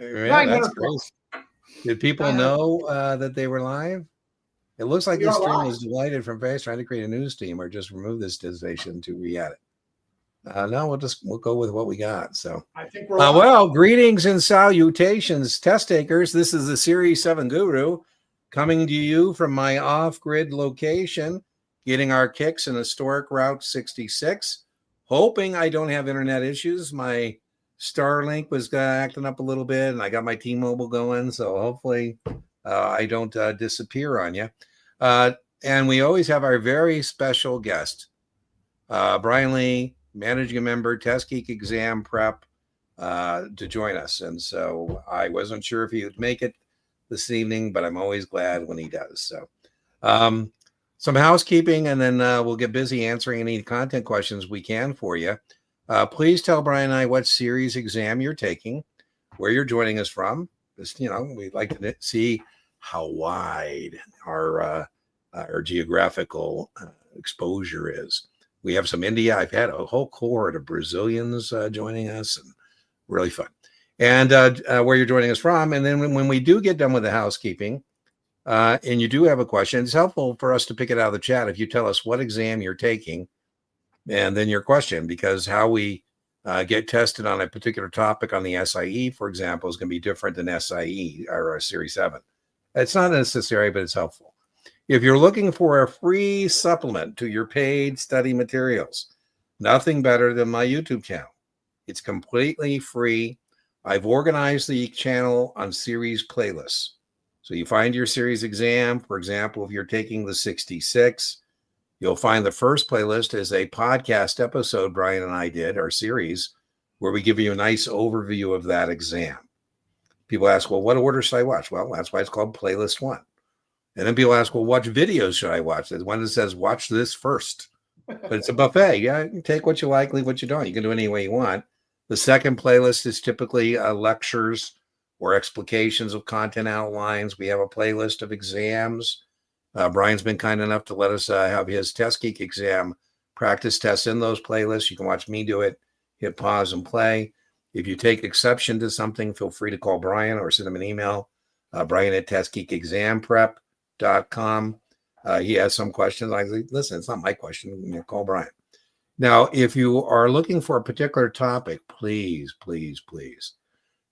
Yeah, that's great. Did people know that they were live? It looks like this stream was delighted from face trying to create a news team or just remove this station to re-add it. No, we'll go with what we got. So I think we're well, greetings and salutations, test takers. This is the Series 7 Guru coming to you from my off-grid location, getting our kicks in historic Route 66. Hoping I don't have internet issues. My Starlink was acting up a little bit, and I got my T-Mobile going, so hopefully I don't disappear on you. And we always have our very special guest, Brian Lee, managing member, Test Geek Exam Prep, to join us. And so I wasn't sure if he would make it this evening, but I'm always glad when he does. So some housekeeping, and then we'll get busy answering any content questions we can for you. Please tell Brian and I what series exam you're taking, where you're joining us from. Just, we'd like to see how wide our geographical exposure is. We have some India. I've had a whole cohort of Brazilians joining us, and really fun. And where you're joining us from. And then when we do get done with the housekeeping, and you do have a question, it's helpful for us to pick it out of the chat if you tell us what exam you're taking and then your question, because how we get tested on a particular topic on the SIE, for example, is going to be different than SIE or Series 7. It's not necessary, but it's helpful. If you're looking for a free supplement to your paid study materials, nothing better than my YouTube channel. It's completely free. I've organized the channel on series playlists. So you find your series exam. For example, if you're taking the 66, you'll find the first playlist is a podcast episode Brian and I did, our series, where we give you a nice overview of that exam. People ask, well, what order should I watch? Well, that's why it's called Playlist 1. And then people ask, well, what videos should I watch? There's one that says, watch this first. But it's a buffet. Yeah, you take what you like, leave what you don't. You can do it any way you want. The second playlist is typically lectures or explications of content outlines. We have a playlist of exams. Brian's been kind enough to let us have his Test Geek exam practice tests in those playlists. You can watch me do it, hit pause and play. If you take exception to something, feel free to call Brian or send him an email, Brian at testgeekexamprep.com. He has some questions. I say, listen, it's not my question. Call Brian. Now, if you are looking for a particular topic, please, please, please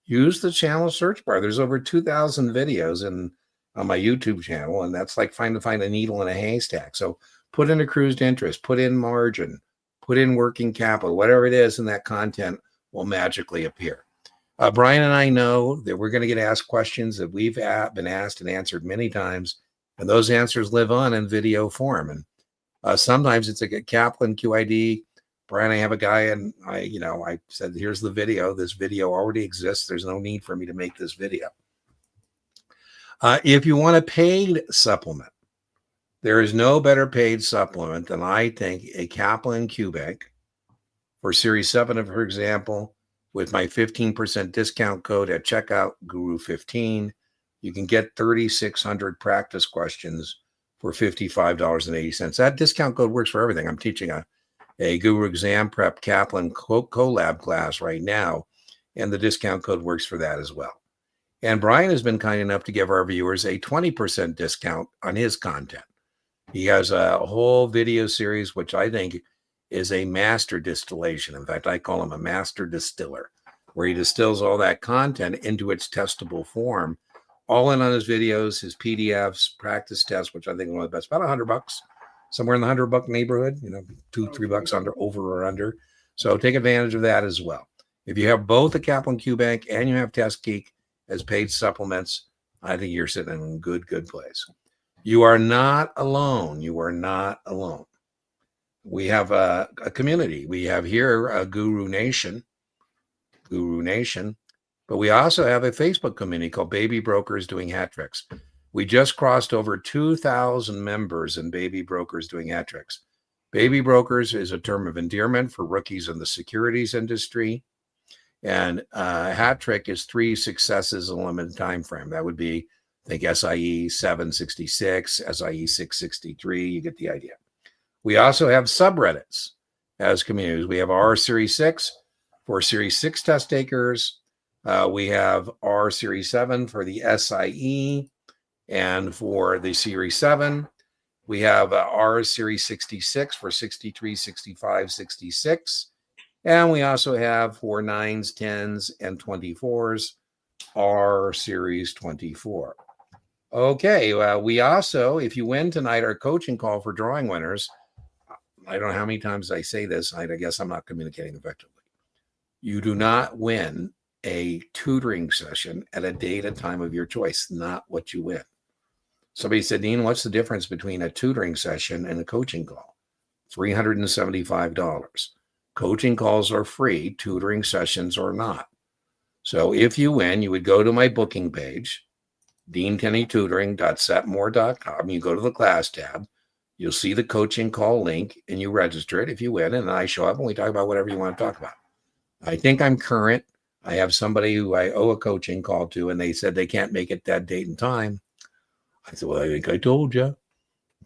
use the channel search bar. There's over 2,000 videos on my YouTube channel, and that's like trying to find a needle in a haystack. So put in accrued interest, put in margin, put in working capital, whatever it is, and that content will magically appear. Brian and I know that we're going to get asked questions that we've been asked and answered many times, and those answers live on in video form. And sometimes it's a Kaplan QID. Brian, I have a guy, and I said, here's the video. This video already exists. There's no need for me to make this video. If you want a paid supplement, there is no better paid supplement than, I think, a Kaplan QBank for Series 7, for example, with my 15% discount code at checkout, Guru15. You can get 3,600 practice questions for $55.80. That discount code works for everything. I'm teaching a Guru Exam Prep Kaplan collab class right now, and the discount code works for that as well. And Brian has been kind enough to give our viewers a 20% discount on his content. He has a whole video series, which I think is a master distillation. In fact, I call him a master distiller, where he distills all that content into its testable form, all in on his videos, his PDFs, practice tests, which I think are one of the best, about $100, somewhere in the $100 neighborhood, $2-3 under, over or under. So take advantage of that as well. If you have both the Kaplan QBank and you have Test Geek as paid supplements, I think you're sitting in a good place. You are not alone. You are not alone. We have a community. We have here a Guru Nation, but we also have a Facebook community called Baby Brokers Doing Hat Tricks. We just crossed over 2,000 members in Baby Brokers Doing Hat Tricks. Baby Brokers is a term of endearment for rookies in the securities industry. And hat trick is 3 successes in a limited time frame. That would be, I think, SIE 766, SIE 663. You get the idea. We also have subreddits as communities. We have our Series 6 for Series 6 test takers. We have R Series 7 for the SIE, and for the Series 7, we have R Series 66 for 63, 65, 66. And we also have for 9s, 10s, and 24s, R Series 24. Okay, we also, if you win tonight, our coaching call for drawing winners, I don't know how many times I say this, I guess I'm not communicating effectively. You do not win a tutoring session at a date and time of your choice, not what you win. Somebody said, Dean, what's the difference between a tutoring session and a coaching call? $375. Coaching calls are free, tutoring sessions are not. So if you win, you would go to my booking page, deantenneytutoring.setmore.com. You go to the class tab, you'll see the coaching call link, and you register it if you win, and I show up and we talk about whatever you want to talk about. I think I'm current. I have somebody who I owe a coaching call to, and they said they can't make it that date and time. I said, well, I think I told you.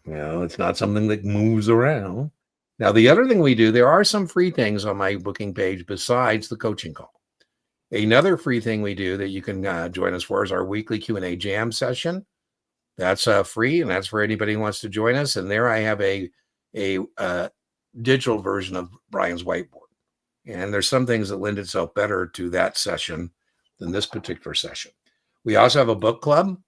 It's not something that moves around. Now, the other thing we do, there are some free things on my booking page besides the coaching call. Another free thing we do that you can join us for is our weekly Q&A jam session. That's free, and that's for anybody who wants to join us. And there I have a digital version of Brian's whiteboard. And there's some things that lend itself better to that session than this particular session. We also have a book club.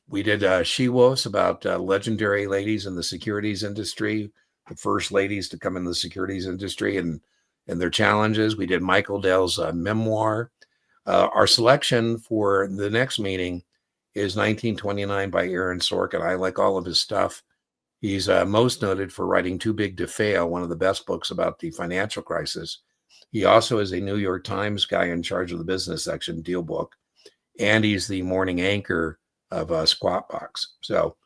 We did She-Wolves about legendary ladies in the securities industry, the first ladies to come in the securities industry and their challenges. We did Michael Dell's memoir. Our selection for the next meeting is 1929 by Aaron Sorkin. I like all of his stuff. He's most noted for writing Too Big to Fail, one of the best books about the financial crisis. He also is a New York Times guy in charge of the business section, Deal Book, and he's the morning anchor of Squat Box. So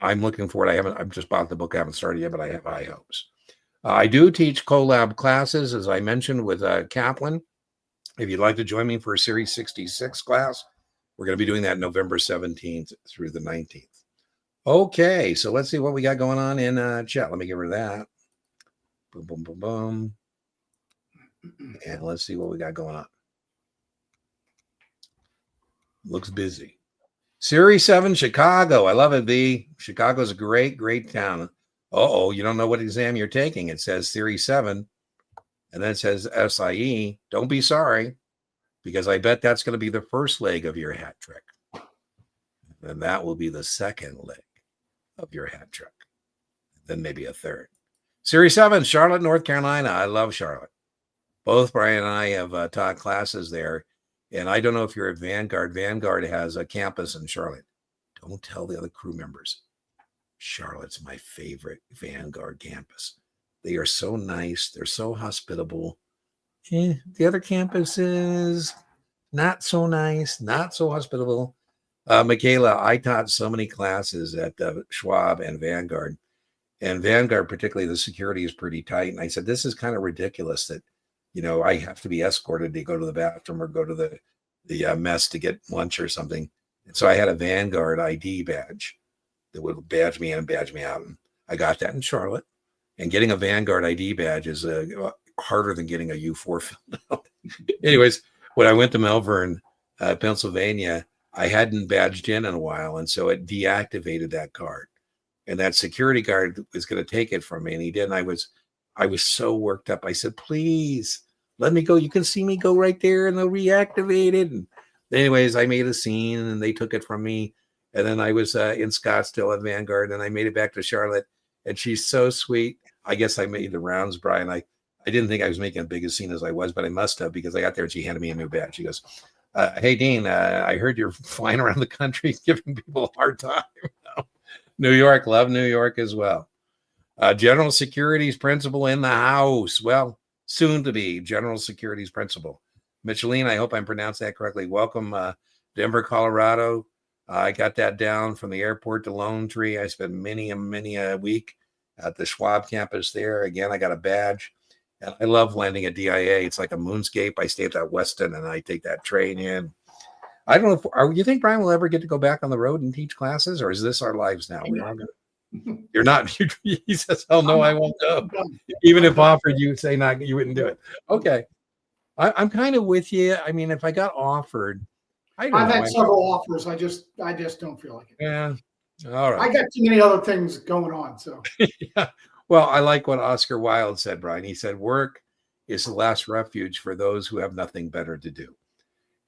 I'm looking forward. I've just bought the book. I haven't started yet, but I have high hopes. I do teach collab classes, as I mentioned, with Kaplan. If you'd like to join me for a Series 66 class, we're going to be doing that November 17th through the 19th. Okay, so let's see what we got going on in chat. Let me get rid of that. Boom, boom, boom, boom. And let's see what we got going on. Looks busy. Series 7, Chicago. I love it, V. Chicago's a great, great town. Uh-oh, you don't know what exam you're taking. It says Series 7, and then it says SIE. Don't be sorry, because I bet that's going to be the first leg of your hat trick. And that will be the second leg of your hat trick. Then maybe a third. Series 7, Charlotte, North Carolina. I love Charlotte. Both Brian and I have taught classes there. And I don't know if you're at Vanguard. Vanguard has a campus in Charlotte. Don't tell the other crew members. Charlotte's my favorite Vanguard campus. They are so nice. They're so hospitable. The other campuses, not so nice, not so hospitable. Michaela, I taught so many classes at Schwab and Vanguard. And Vanguard, particularly the security is pretty tight. And I said, this is kind of ridiculous that, I have to be escorted to go to the bathroom or go to the mess to get lunch or something. And so I had a Vanguard ID badge that would badge me in and badge me out. And I got that in Charlotte. And getting a Vanguard ID badge is harder than getting a U4 filled out. Anyways, when I went to Melbourne, Pennsylvania, I hadn't badged in a while. And so it deactivated that card. And that security guard was going to take it from me. And he did. And I was so worked up. I said, please let me go. You can see me go right there and they'll reactivate it. And anyways, I made a scene and they took it from me. And then I was in Scottsdale at Vanguard and I made it back to Charlotte. And she's so sweet. I guess I made the rounds, Brian. I didn't think I was making as big a scene as I was, but I must have, because I got there and she handed me a new badge. She goes, hey, Dean, I heard you're flying around the country giving people a hard time. New York, love New York as well. General Securities Principal in the house. Well, soon to be General Securities Principal. Micheline, I hope I'm pronouncing that correctly. Welcome, Denver, Colorado. I got that down from the airport to Lone Tree. I spent many a week at the Schwab campus there. Again, I got a badge. And I love landing at DIA. It's like a moonscape. I stay at that Westin and I take that train in. I don't know if you think Brian will ever get to go back on the road and teach classes, or is this our lives now? You're not. He says, "Oh no, I won't go." Even if offered, you say not. You wouldn't do it. Okay. I'm kind of with you. I mean, if I got offered, I don't I've know. had several offers. I just don't feel like it. Yeah. All right. I got too many other things going on. So Yeah. Well, I like what Oscar Wilde said, Brian. He said, work is the last refuge for those who have nothing better to do.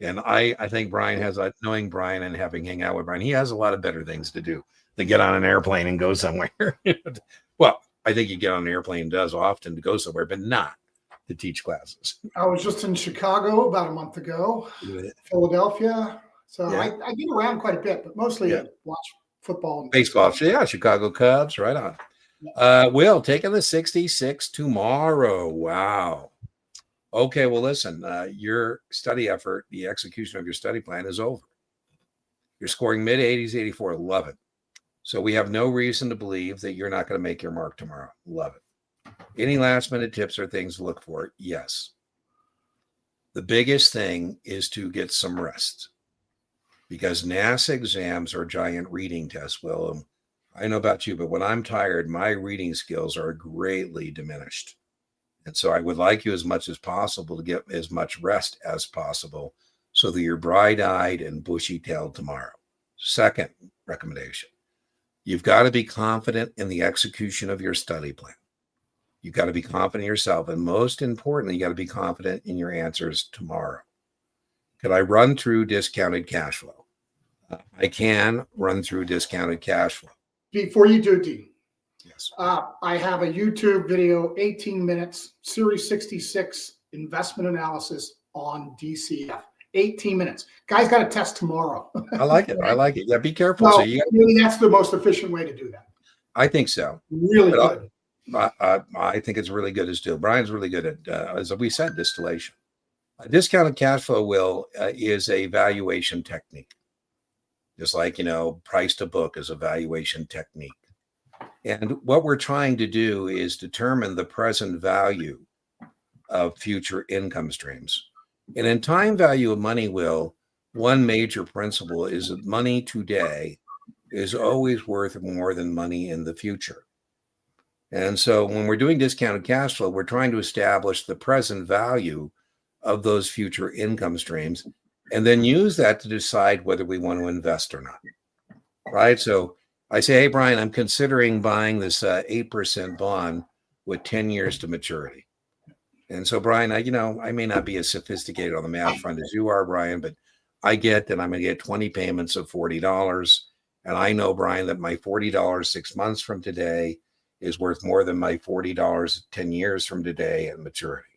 And I think Brian has, knowing Brian and having hang out with Brian, he has a lot of better things to do than get on an airplane and go somewhere. Well, I think you get on an airplane does often to go somewhere, but not to teach classes. I was just in Chicago about a month ago, Philadelphia. So Yeah. I get around quite a bit, but mostly I watch football and baseball. Yeah, Chicago Cubs, right on. Will, taking the 66 tomorrow. Wow. Okay, well, listen, your study effort, the execution of your study plan is over. You're scoring mid-80s, 84. Love it. So we have no reason to believe that you're not going to make your mark tomorrow. Love it. Any last-minute tips or things to look for? Yes. The biggest thing is to get some rest because NASA exams are giant reading tests. Well, I don't know about you, but when I'm tired, my reading skills are greatly diminished. And so I would like you as much as possible to get as much rest as possible so that you're bright-eyed and bushy-tailed tomorrow. Second recommendation, you've got to be confident in the execution of your study plan. You've got to be confident in yourself. And most importantly, you got to be confident in your answers tomorrow. Could I run through discounted cash flow? I can run through discounted cash flow. Before you do, Dean, yes, I have a YouTube video, 18 minutes, Series 66 investment analysis on DCF. 18 minutes. Guy's got a test tomorrow. I like it. I like it. Yeah, be careful. So maybe that's the most efficient way to do that. I think so. Really good. I think it's really good as too. Brian's really good at, as we said, distillation. Discounted cash flow is a valuation technique. Just like, price to book is a valuation technique. And what we're trying to do is determine the present value of future income streams. And in time value of money, one major principle is that money today is always worth more than money in the future. And so when we're doing discounted cash flow, we're trying to establish the present value of those future income streams and then use that to decide whether we want to invest or not. Right? So I say, hey, Brian, I'm considering buying this 8% bond with 10 years to maturity. And so, Brian, I may not be as sophisticated on the math front as you are, Brian, but I get that I'm going to get 20 payments of $40. And I know, Brian, that my $40 6 months from today is worth more than my $40 10 years from today at maturity.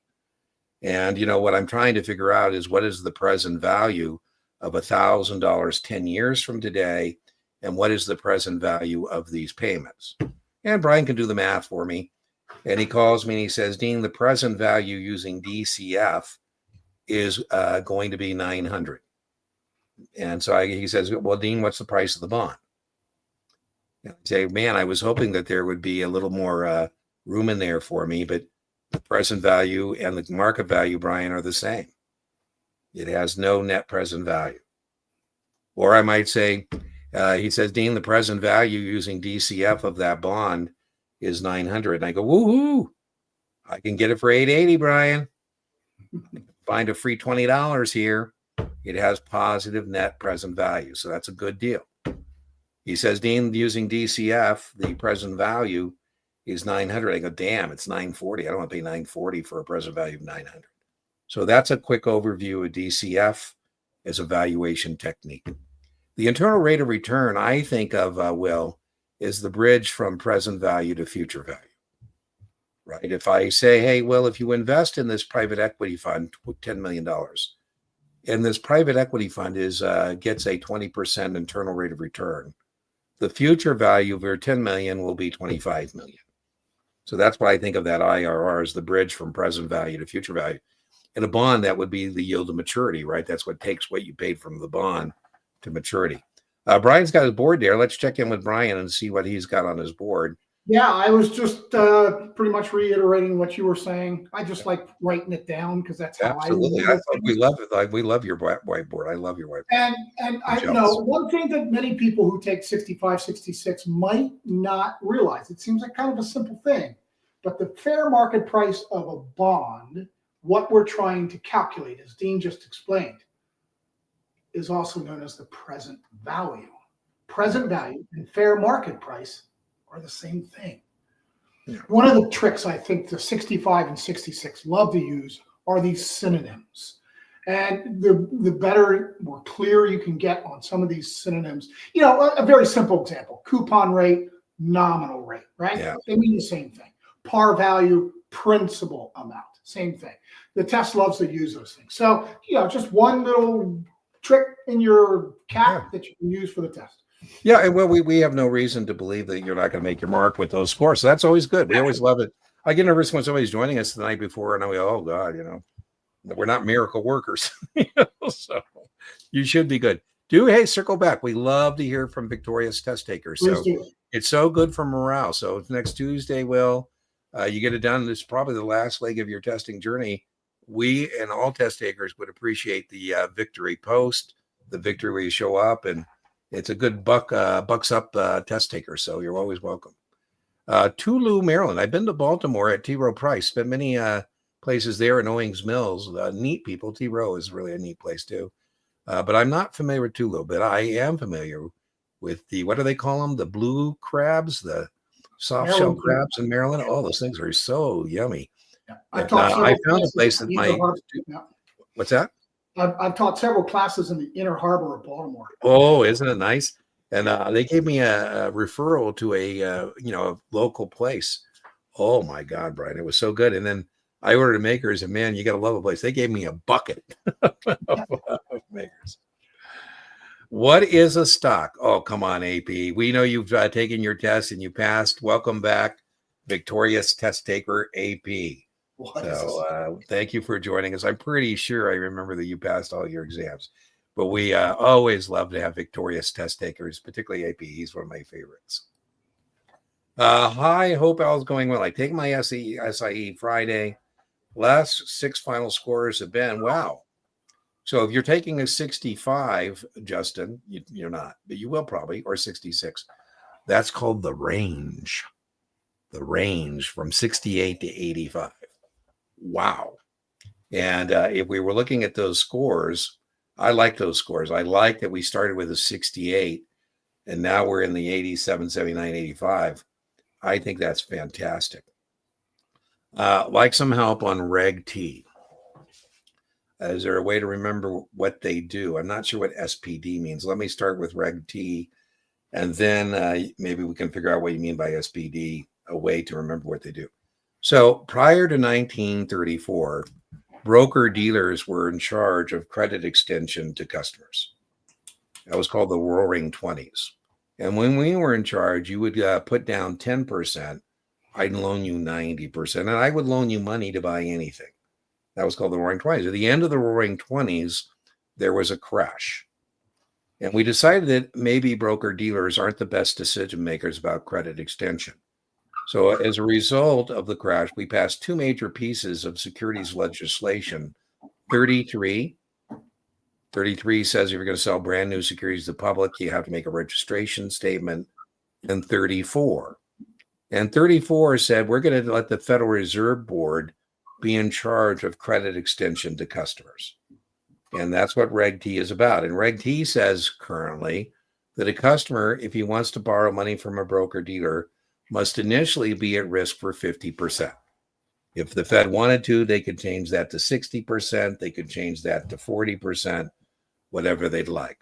And, what I'm trying to figure out is what is the present value of $1,000 10 years from today, and what is the present value of these payments? And Brian can do the math for me. And he calls me and he says, Dean, the present value using DCF is going to be $900. And so he says, well, Dean, what's the price of the bond? And I say, man, I was hoping that there would be a little more room in there for me, but the present value and the market value, Brian, are the same. It has no net present value. Or I might say, he says, Dean, the present value using DCF of that bond is 900. And I go, woohoo, I can get it for 880, Brian. Find a free $20 here. It has positive net present value. So that's a good deal. He says, Dean, using DCF, the present value is 900. I go, damn, it's 940. I don't want to pay 940 for a present value of 900. So that's a quick overview of DCF as a valuation technique. The internal rate of return, I think of, Will, is the bridge from present value to future value, right? If I say, hey, Will, if you invest in this private equity fund, $10 million, and this private equity fund gets a 20% internal rate of return, the future value of your 10 million will be 25 million. So that's why I think of that IRR as the bridge from present value to future value. In a bond, that would be the yield to maturity, right? That's what takes what you paid from the bond to maturity. Brian's got his board there. Let's check in with Brian and see what he's got on his board. Yeah, I was just pretty much reiterating what you were saying. I just like writing it down because that's how absolutely. We love it. We love your whiteboard. I love your whiteboard. And I know one thing that many people who take 65, 66 might not realize. It seems like kind of a simple thing, but the fair market price of a bond what we're trying to calculate, as Dean just explained, is also known as the present value. Present value and fair market price are the same thing. Yeah. One of the tricks I think the 65 and 66 love to use are these synonyms. And the better or clearer you can get on some of these synonyms, a very simple example: coupon rate, nominal rate, right? Yeah. They mean the same thing. Par value, principal amount, same thing. The test loves to use those things. So, just one little trick in your cap that you can use for the test. Yeah, and well, we have no reason to believe that you're not going to make your mark with those scores. So that's always good. We always love it. I get nervous when somebody's joining us the night before, and I go, "Oh God, we're not miracle workers." So you should be good. Circle back. We love to hear from victorious test takers. So it's so good for morale. So next Tuesday, Will, you get it done. It's probably the last leg of your testing journey. We and all test takers would appreciate the victory post, the victory where you show up, and it's a good bucks up test taker. So you're always welcome. Tulu, Maryland. I've been to Baltimore at T. Rowe Price. Spent many places there in Owings Mills. Neat people. T. Rowe is really a neat place too. But I'm not familiar with Tulu, but I am familiar with what do they call them? The blue crabs, the soft shell crabs in Maryland. Oh, those things are so yummy. Yeah. I found a place that what's that? I've taught several classes in the inner harbor of Baltimore. Oh, isn't it nice? And they gave me a referral to a local place. Oh my God, Brian, it was so good. And then I ordered a Makers, and man, you got to love a place. They gave me a bucket of Makers. What is a stock? Oh, come on, AP. We know you've taken your test and you passed. Welcome back, victorious test taker, AP. So thank you for joining us. I'm pretty sure I remember that you passed all your exams, but we always love to have victorious test takers, particularly AP. He's one of my favorites. Hi, hope all's going well. I take my SIE Friday. Last 6 final scores have been, wow. So if you're taking a 65, Justin, you're not, but you will probably, or 66. That's called the range. The range from 68 to 85. Wow. And if we were looking at those scores, I like those scores. I like that we started with a 68 and now we're in the 87, 79, 85. I think that's fantastic. Like some help on Reg T. Is there a way to remember what they do? I'm not sure what SPD means. Let me start with Reg T, and then maybe we can figure out what you mean by SPD, a way to remember what they do. So prior to 1934, broker-dealers were in charge of credit extension to customers. That was called the Roaring 20s. And when we were in charge, you would put down 10%. I'd loan you 90%, and I would loan you money to buy anything. That was called the Roaring 20s. At the end of the Roaring 20s, there was a crash. And we decided that maybe broker-dealers aren't the best decision makers about credit extension. So as a result of the crash, we passed 2 major pieces of securities legislation. 33 says if you're going to sell brand new securities to the public, you have to make a registration statement. And 34 said we're going to let the Federal Reserve Board be in charge of credit extension to customers. And that's what Reg T is about. And Reg T says currently that a customer, if he wants to borrow money from a broker-dealer, must initially be at risk for 50%. If the Fed wanted to, they could change that to 60%. They could change that to 40%, whatever they'd like.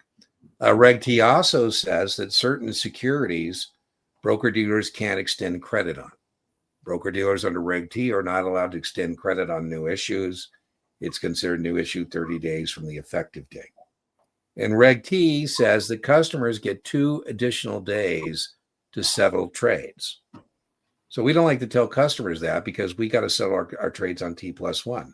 Reg T also says that certain securities broker-dealers can't extend credit on. Broker-dealers under Reg T are not allowed to extend credit on new issues. It's considered new issue 30 days from the effective date. And Reg T says that customers get 2 additional days to settle trades. So we don't like to tell customers that because we got to settle our trades on T+1.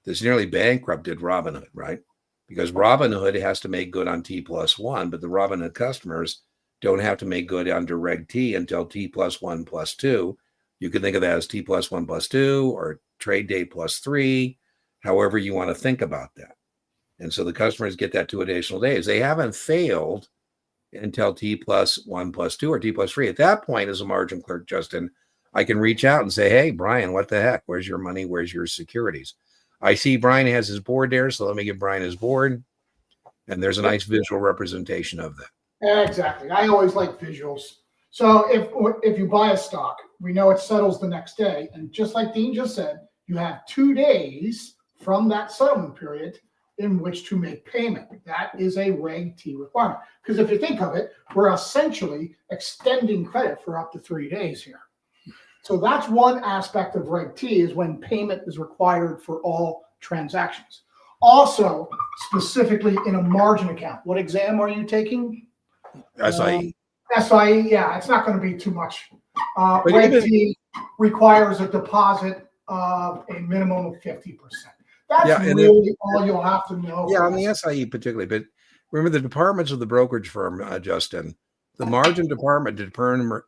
This nearly bankrupted Robinhood, right? Because Robinhood has to make good on T+1, but the Robinhood customers don't have to make good under Reg T until T+1 plus 2. You can think of that as T+1 plus 2 or trade day plus 3, however you want to think about that. And so the customers get that 2 additional days. They haven't failed until T+1 plus 2 or T plus 3. At that point, as a margin clerk, Justin, I can reach out and say, hey, Brian, what the heck? Where's your money? Where's your securities? I see Brian has his board there, so let me give Brian his board. And there's a nice visual representation of that. Exactly. I always like visuals. So if you buy a stock, we know it settles the next day. And just like Dean just said, you have 2 days from that settlement period in which to make payment. That is a Reg T requirement. Because if you think of it, we're essentially extending credit for up to 3 days here. So that's one aspect of Reg T, is when payment is required for all transactions. Also, specifically in a margin account, what exam are you taking? SIE. SIE, yeah, it's not going to be too much. Reg T requires a deposit of a minimum of 50%. That's really all you'll have to know. Yeah, on the SIE particularly. But remember, the departments of the brokerage firm, Justin, the margin department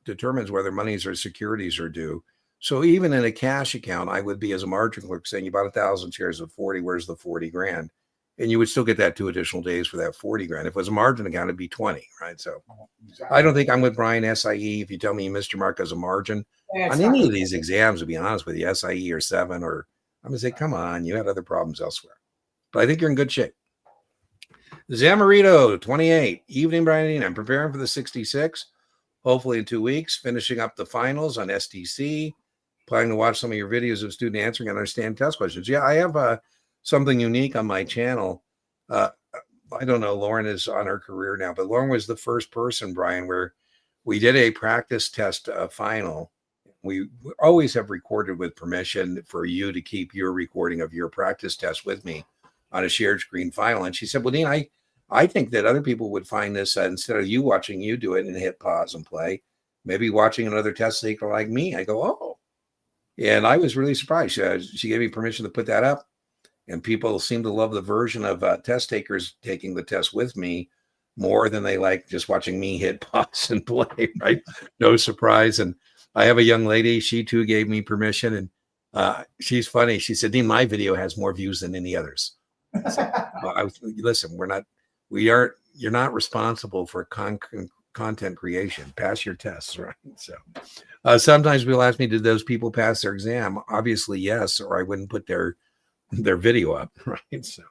determines whether monies or securities are due. So even in a cash account, I would be, as a margin clerk, saying you bought 1,000 shares of 40. Where's the 40 grand? And you would still get that 2 additional days for that 40 grand. If it was a margin account, it'd be 20, right? So exactly. I don't think I'm with Brian SIE. If you tell me you missed your mark as a margin on any of these exams, to be honest with you, SIE or 7, or I'm going to say, come on, you had other problems elsewhere. But I think you're in good shape. Zamarito, 28. Evening, Brian. I'm preparing for the 66, hopefully in 2 weeks, finishing up the finals on STC. Planning to watch some of your videos of student answering and understand test questions. Yeah, I have something unique on my channel. I don't know, Lauren is on her career now, but Lauren was the first person, Brian, where we did a practice test final. We always have recorded with permission for you to keep your recording of your practice test with me on a shared screen file. And she said, well, Dean, I think that other people would find this, instead of you watching you do it and hit pause and play, maybe watching another test taker like me. I go, oh. And I was really surprised. She gave me permission to put that up. And people seem to love the version of test takers taking the test with me more than they like just watching me hit pause and play, right? No surprise. And I have a young lady, she too gave me permission. And she's funny. She said, Dean, my video has more views than any others. So, listen, you're not responsible for content creation. Pass your tests, right? So sometimes people ask me, did those people pass their exam? Obviously, yes, or I wouldn't put their video up, right? So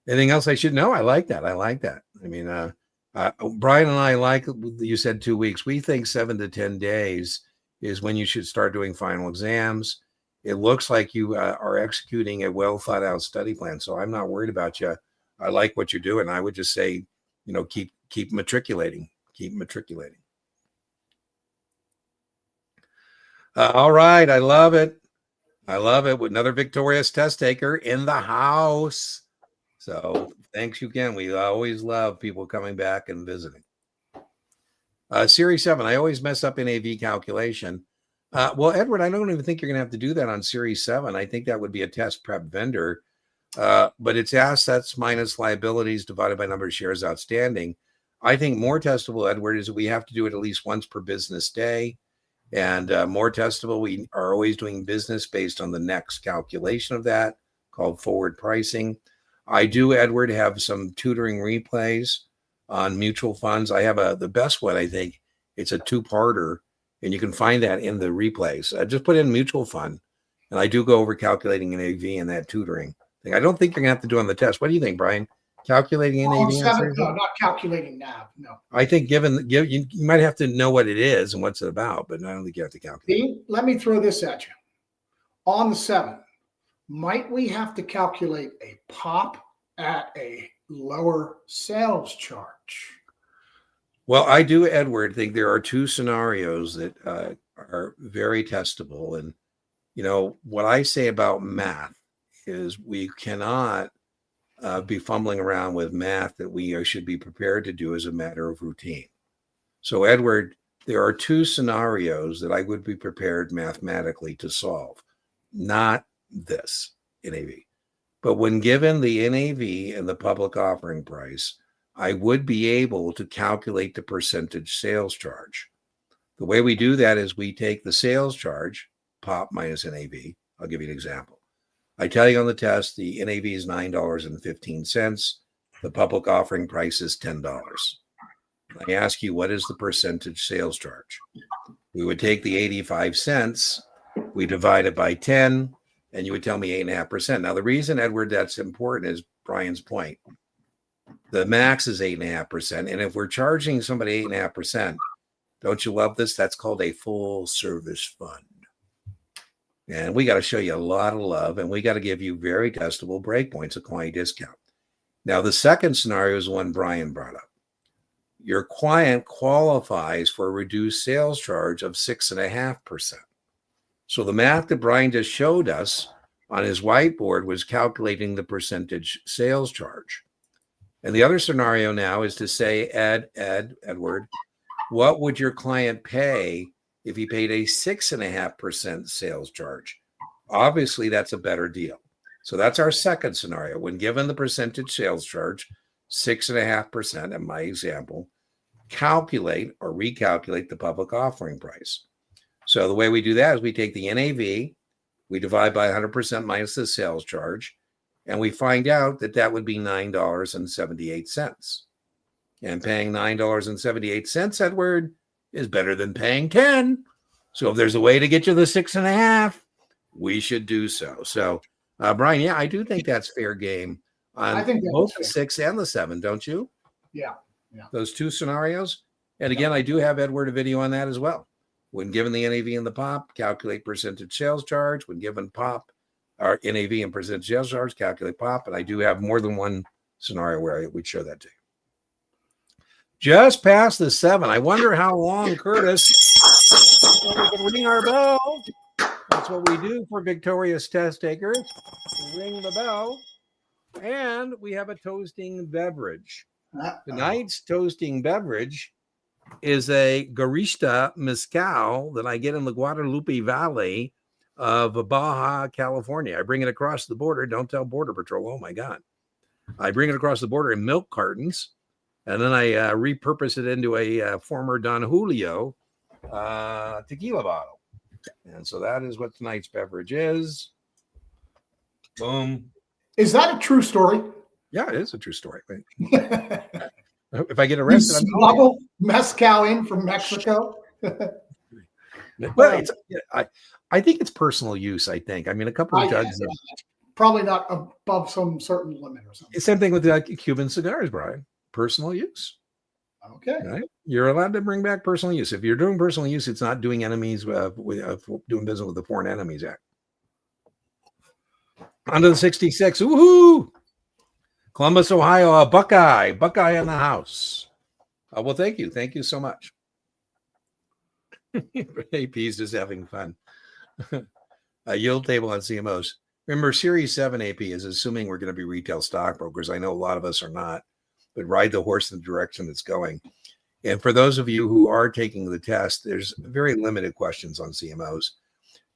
anything else I should know? I like that. I mean, Brian and I, like you said, 2 weeks. We think 7 to 10 days is when you should start doing final exams. It looks like you are executing a well thought out study plan. So I'm not worried about you. I like what you're doing. I would just say, keep matriculating. All right. I love it. With another victorious test taker in the house. So thanks again. We always love people coming back and visiting. Series 7, I always mess up NAV calculation. Well, Edward, I don't even think you're going to have to do that on Series 7. I think that would be a test prep vendor. But it's assets minus liabilities divided by number of shares outstanding. I think more testable, Edward, is that we have to do it at least once per business day. And more testable, we are always doing business based on the next calculation of that, called forward pricing. I do, Edward, have some tutoring replays on mutual funds. I have the best one, I think. It's a 2-parter, and you can find that in the replays. Just put in mutual fund, and I do go over calculating NAV in that tutoring thing. I don't think you're going to have to do on the test. What do you think, Brian? Calculating NAV? No, not calculating NAV, no. I think you might have to know what it is and what's it about, but I don't think you have to calculate. Let me throw this at you. On the 7, might we have to calculate a pop at a lower sales charge? Well, I do, Edward, think there are 2 scenarios that are very testable. And, what I say about math is we cannot be fumbling around with math that we should be prepared to do as a matter of routine. So, Edward, there are 2 scenarios that I would be prepared mathematically to solve, not this NAV. But when given the NAV and the public offering price, I would be able to calculate the percentage sales charge. The way we do that is we take the sales charge, pop minus NAV. I'll give you an example. I tell you on the test, the NAV is $9.15. The public offering price is $10. I ask you, what is the percentage sales charge? We would take the 85 cents, we divide it by 10, and you would tell me 8.5%. Now, the reason, Edward, that's important is Brian's point. The max is 8.5%. And if we're charging somebody 8.5%, don't you love this? That's called a full service fund. And we got to show you a lot of love, and we got to give you very testable breakpoints, a client discount. Now, the second scenario is one Brian brought up. Your client qualifies for a reduced sales charge of 6.5%. So the math that Brian just showed us on his whiteboard was calculating the percentage sales charge. And the other scenario now is to say, Edward, what would your client pay if he paid a 6.5% sales charge? Obviously, that's a better deal. So that's our second scenario. When given the percentage sales charge, 6.5% in my example, calculate or recalculate the public offering price. So the way we do that is we take the NAV, we divide by 100% minus the sales charge, and we find out that that would be $9.78. And paying $9.78, Edward, is better than paying 10. So if there's a way to get you the 6.5, we should do so. So, Brian, yeah, I do think that's fair game on both the 6 and the 7, don't you? Yeah. Those two scenarios. And again, I do have, Edward, a video on that as well. When given the NAV and the POP, calculate percentage sales charge. When given POP, or NAV and percentage sales charge, calculate POP. And I do have more than one scenario where I would show that to you. Just past the 7. I wonder how long, Curtis. We can ring our bell. That's what we do for victorious test takers. We ring the bell. And we have a toasting beverage. Tonight's toasting beverage is a Garista Mezcal that I get in the Guadalupe Valley of Baja, California. I bring it across the border. Don't tell Border Patrol. Oh, my God. I bring it across the border in milk cartons, and then I repurpose it into a former Don Julio tequila bottle. And so that is what tonight's beverage is. Boom. Is that a true story? Yeah, it is a true story. If I get arrested, you smuggle mezcal in from Mexico. Well, I think it's personal use. I mean, a couple of jugs. Probably not above some certain limit or something. Same thing with the Cuban cigars, Brian. Personal use. Okay. Right? You're allowed to bring back personal use. If you're doing personal use, it's not doing enemies doing business with the Foreign Enemies Act. Under the 66. Woohoo! Columbus, Ohio, a Buckeye in the house. Well, thank you. Thank you so much. AP's just having fun. A yield table on CMOs. Remember, Series 7 AP is assuming we're going to be retail stockbrokers. I know a lot of us are not, but ride the horse in the direction it's going. And for those of you who are taking the test, there's very limited questions on CMOs.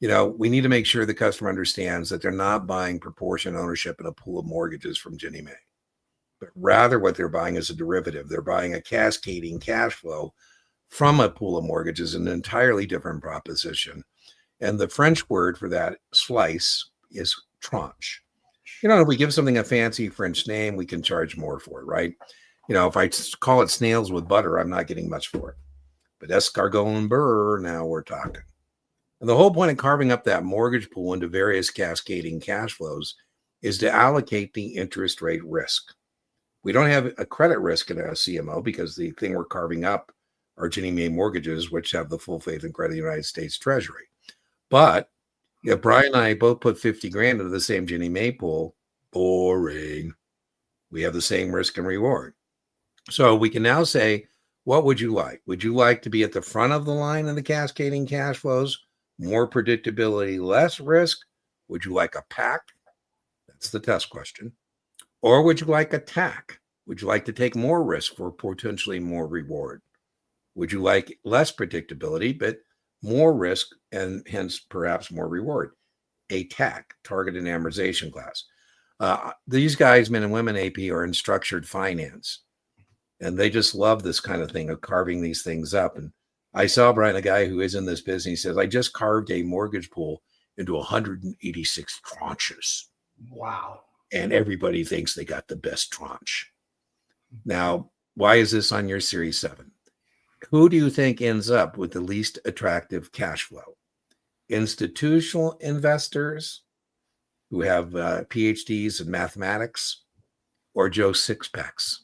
You know, we need to make sure the customer understands that they're not buying proportion ownership in a pool of mortgages from Ginnie Mae, but rather what they're buying is a derivative. They're buying a cascading cash flow from a pool of mortgages, an entirely different proposition. And the French word for that slice is tranche. You know, if we give something a fancy French name, we can charge more for it, right? You know, if I call it snails with butter, I'm not getting much for it. But escargot and beurre, now we're talking. And the whole point of carving up that mortgage pool into various cascading cash flows is to allocate the interest rate risk. We don't have a credit risk in a CMO because the thing we're carving up are Ginnie Mae mortgages, which have the full faith and credit of the United States Treasury. But if Brian and I both put 50 grand into the same Ginnie Mae pool, boring. We have the same risk and reward. So we can now say, what would you like? Would you like to be at the front of the line in the cascading cash flows? More predictability, less risk? Would you like a pack? That's the test question. Or would you like a tack? Would you like to take more risk for potentially more reward? Would you like less predictability, but more risk and hence perhaps more reward? A tack, targeted amortization class. These guys, men and women, AP, are in structured finance. And they just love this kind of thing of carving these things up. And I saw, Brian, a guy who is in this business. He says, I just carved a mortgage pool into 186 tranches. Wow. And everybody thinks they got the best tranche. Now, why is this on your Series 7? Who do you think ends up with the least attractive cash flow? Institutional investors who have PhDs in mathematics, or Joe Sixpacks?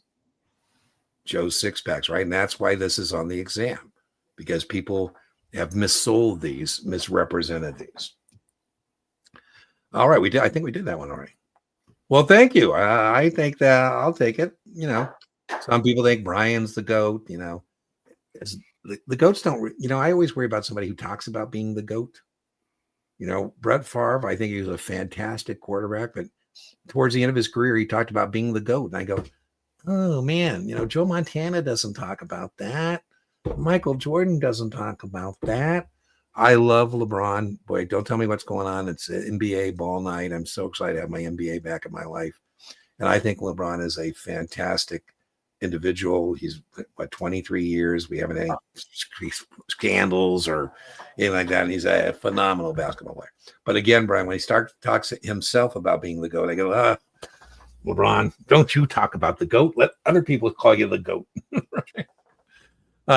Joe Sixpacks, right? And that's why this is on the exam, because people have missold these, misrepresented these. All right, we did. I think we did that one already. Well, thank you. I think that I'll take it. Some people think Brian's the GOAT. The GOATs don't. I always worry about somebody who talks about being the GOAT. Brett Favre, I think he was a fantastic quarterback, but towards the end of his career, he talked about being the GOAT. And I go, oh man, Joe Montana doesn't talk about that. Michael Jordan doesn't talk about that. I love LeBron. Boy, don't tell me what's going on. It's NBA ball night. I'm so excited to have my NBA back in my life. And I think LeBron is a fantastic individual. He's 23 years. We haven't had any scandals or anything like that. And he's a phenomenal basketball player. But again, Brian, when he talks himself about being the GOAT, I go, LeBron, don't you talk about the GOAT. Let other people call you the GOAT.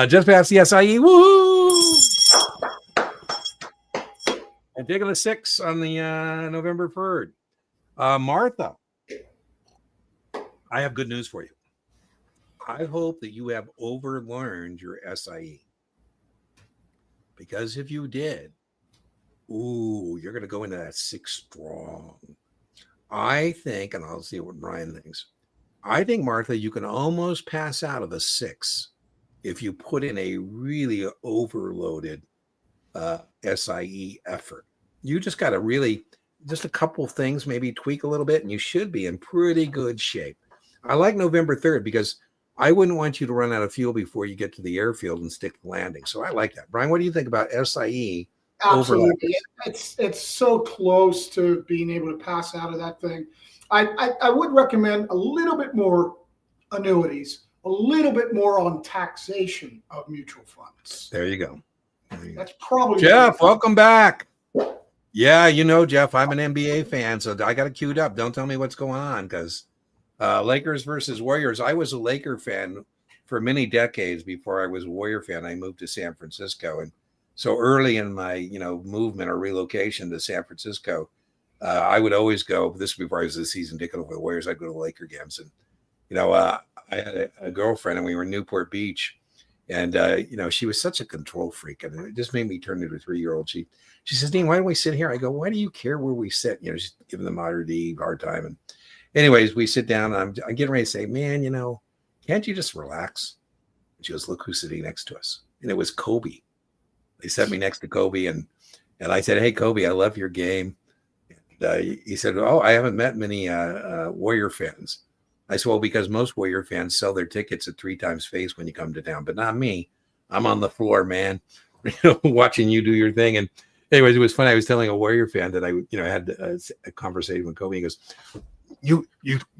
Just past the SIE. Woohoo! And taking the 6 on the November 3rd. Martha, I have good news for you. I hope that you have overlearned your SIE. Because if you did, you're going to go into that 6 strong. I think, and I'll see what Brian thinks, I think, Martha, you can almost pass out of a 6 if you put in a really overloaded SIE effort. You just got to really, just a couple things, maybe tweak a little bit, and you should be in pretty good shape. I like November 3rd because I wouldn't want you to run out of fuel before you get to the airfield and stick the landing. So I like that. Brian, what do you think about SIE? Absolutely. It's so close to being able to pass out of that thing. I would recommend a little bit more annuities, a little bit more on taxation of mutual funds. There you go. That's probably Jeff. Welcome back. Yeah, Jeff, I'm an NBA fan, so I got it queued up. Don't tell me what's going on because Lakers versus Warriors. I was a Laker fan for many decades before I was a Warrior fan. I moved to San Francisco, and so early in my movement or relocation to San Francisco, I would always go. This was before I was a season ticket for the Warriors. I'd go to Laker games, and I had a girlfriend, and we were in Newport Beach. And, she was such a control freak. And it just made me turn into a 3-year-old. She says, Dean, why don't we sit here? I go, why do you care where we sit? She's giving the moderate hard time. And anyways, we sit down. And I'm getting ready to say, man, can't you just relax? And she goes, look who's sitting next to us. And it was Kobe. They set me next to Kobe. And I said, hey, Kobe, I love your game. And he said, I haven't met many Warrior fans. I said, well, because most Warrior fans sell their tickets at 3 times face when you come to town, but not me. I'm on the floor, man, watching you do your thing. And anyways, it was funny. I was telling a Warrior fan that I had a conversation with Kobe. He goes, you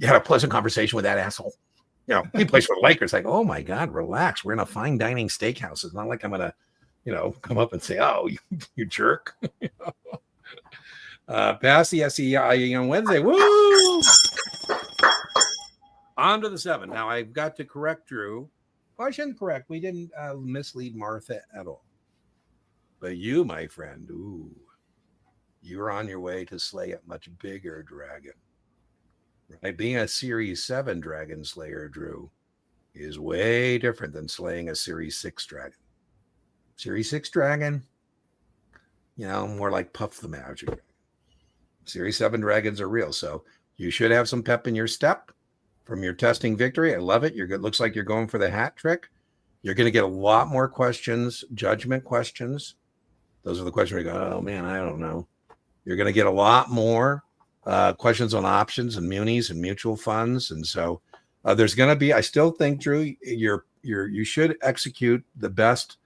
had a pleasant conversation with that asshole. He plays for the Lakers. Like, oh my God, relax. We're in a fine dining steakhouse. It's not like I'm going to, come up and say, oh, you jerk. Pass the SEI on Wednesday. Woo! On to the 7. Now I've got to correct Drew. Well, I shouldn't correct. We didn't mislead Martha at all. But you, my friend, you're on your way to slay a much bigger dragon. Right? Being a Series 7 dragon slayer, Drew, is way different than slaying a Series 6 dragon. Series 6 dragon, more like Puff the Magic Dragon. Series 7 dragons are real. So you should have some pep in your step. From your testing victory. I love it. It looks like you're going for the hat trick. You're going to get a lot more questions, judgment questions. Those are the questions where you go, oh man, I don't know. You're going to get a lot more questions on options and munis and mutual funds. And so there's going to be, I still think, Drew, you should execute the best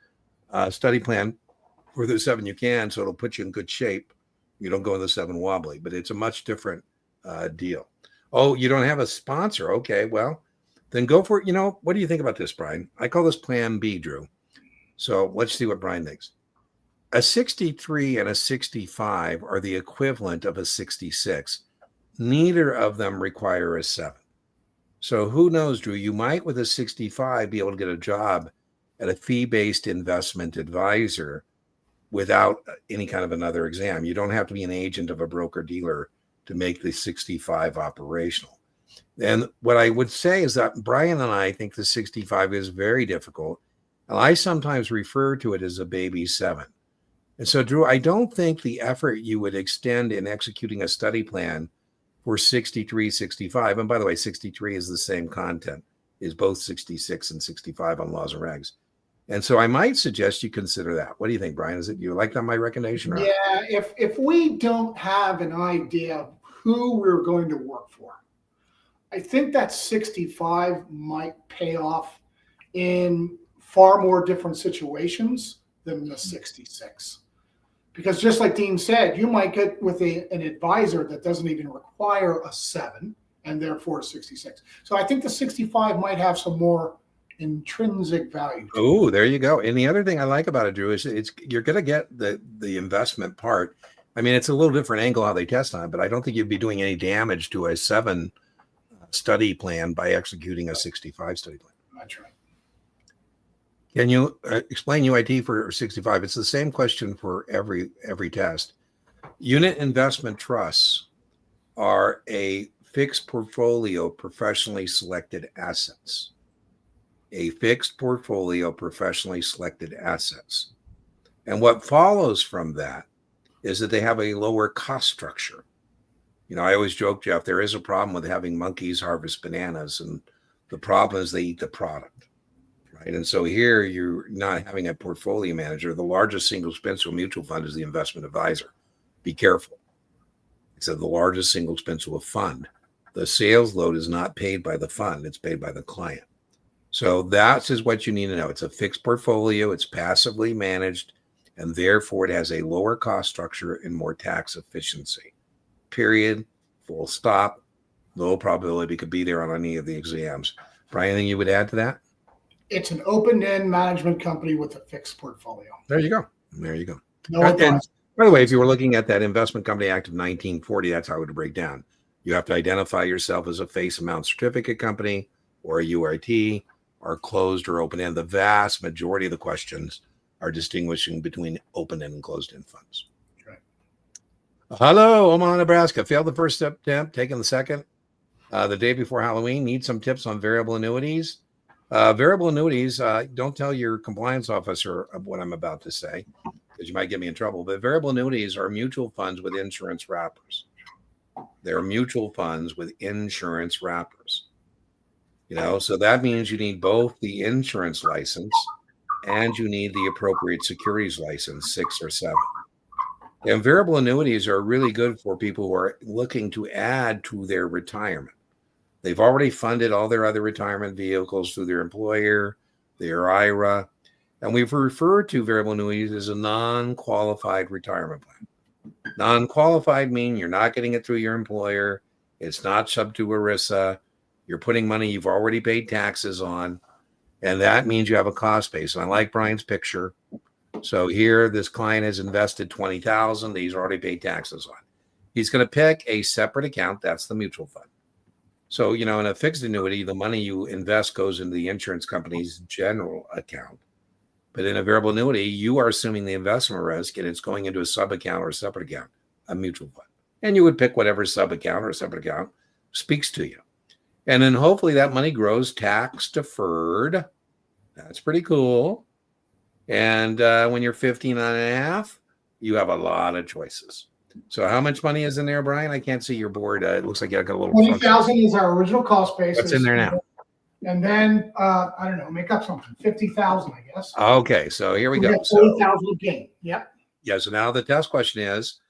study plan for the 7 you can. So it'll put you in good shape. You don't go in the 7 wobbly, but it's a much different deal. Oh, you don't have a sponsor. Okay, well, then go for it. What do you think about this, Brian? I call this Plan B, Drew. So let's see what Brian thinks. A 63 and a 65 are the equivalent of a 66. Neither of them require a 7. So who knows, Drew? You might, with a 65, be able to get a job at a fee-based investment advisor without any kind of another exam. You don't have to be an agent of a broker-dealer to make the 65 operational. And what I would say is that Brian and I think the 65 is very difficult. And I sometimes refer to it as a baby 7. And so, Drew, I don't think the effort you would extend in executing a study plan for 63, 65, and by the way, 63 is the same content, is both 66 and 65 on laws and regs. And so I might suggest you consider that. What do you think, Brian? Is it you like that my recommendation? Or yeah, if we don't have an idea of who we're going to work for, I think that 65 might pay off in far more different situations than the 66. Because just like Dean said, you might get with an advisor that doesn't even require a 7 and therefore a 66. So I think the 65 might have some more intrinsic value. Oh, there you go. And the other thing I like about it, Drew, is you're going to get the investment part. I mean, it's a little different angle how they test on it, but I don't think you'd be doing any damage to a 7 study plan by executing a 65 study plan. That's right. Can you explain UIT for 65? It's the same question for every test. Unit investment trusts are a fixed portfolio professionally selected assets. A fixed portfolio professionally selected assets. And what follows from that is that they have a lower cost structure. You know, I always joke, Jeff, there is a problem with having monkeys harvest bananas, and the problem is they eat the product. Right. And so here you're not having a portfolio manager. The largest single expense mutual fund is the investment advisor. Be careful. It's the largest single expense fund. The sales load is not paid by the fund. It's paid by the client. So that is what you need to know. It's a fixed portfolio. It's passively managed, and therefore it has a lower cost structure and more tax efficiency. Period. Full stop. Low probability could be there on any of the exams. Brian, anything you would add to that? It's an open-end management company with a fixed portfolio. There you go. There you go. No And by the way, if you were looking at that Investment Company Act of 1940, that's how it would break down. You have to identify yourself as a face amount certificate company or a UIT or closed or open-end. The vast majority of the questions are distinguishing between open-end and closed-end funds. Right. Hello, Omaha, Nebraska. Failed the first attempt, taking the second. The day before Halloween, need some tips on variable annuities. Variable annuities, don't tell your compliance officer of what I'm about to say, because you might get me in trouble. But variable annuities are mutual funds with insurance wrappers. They're mutual funds with insurance wrappers. You know, so that means you need both the insurance license and you need the appropriate securities license, 6 or 7. And variable annuities are really good for people who are looking to add to their retirement. They've already funded all their other retirement vehicles through their employer, their IRA, and we've referred to variable annuities as a non-qualified retirement plan. Non-qualified means you're not getting it through your employer. It's not sub to ERISA. You're putting money you've already paid taxes on, and that means you have a cost base. And I like Brian's picture. So here, this client has invested $20,000 that he's already paid taxes on. He's going to pick a separate account. That's the mutual fund. So, you know, in a fixed annuity, the money you invest goes into the insurance company's general account. But in a variable annuity, you are assuming the investment risk and it's going into a sub account or a separate account, a mutual fund. And you would pick whatever sub account or separate account speaks to you. And then hopefully that money grows tax deferred. That's pretty cool. And when you're 59 and a half, you have a lot of choices. So how much money is in there, Brian? I can't see your board. It looks like you got a little. 20,000 is our original cost basis. What's in there now? And then I don't know, make up something. 50,000, I guess. Okay, so here we go. 40,000 gain. Yep. Yeah. So now the test question is,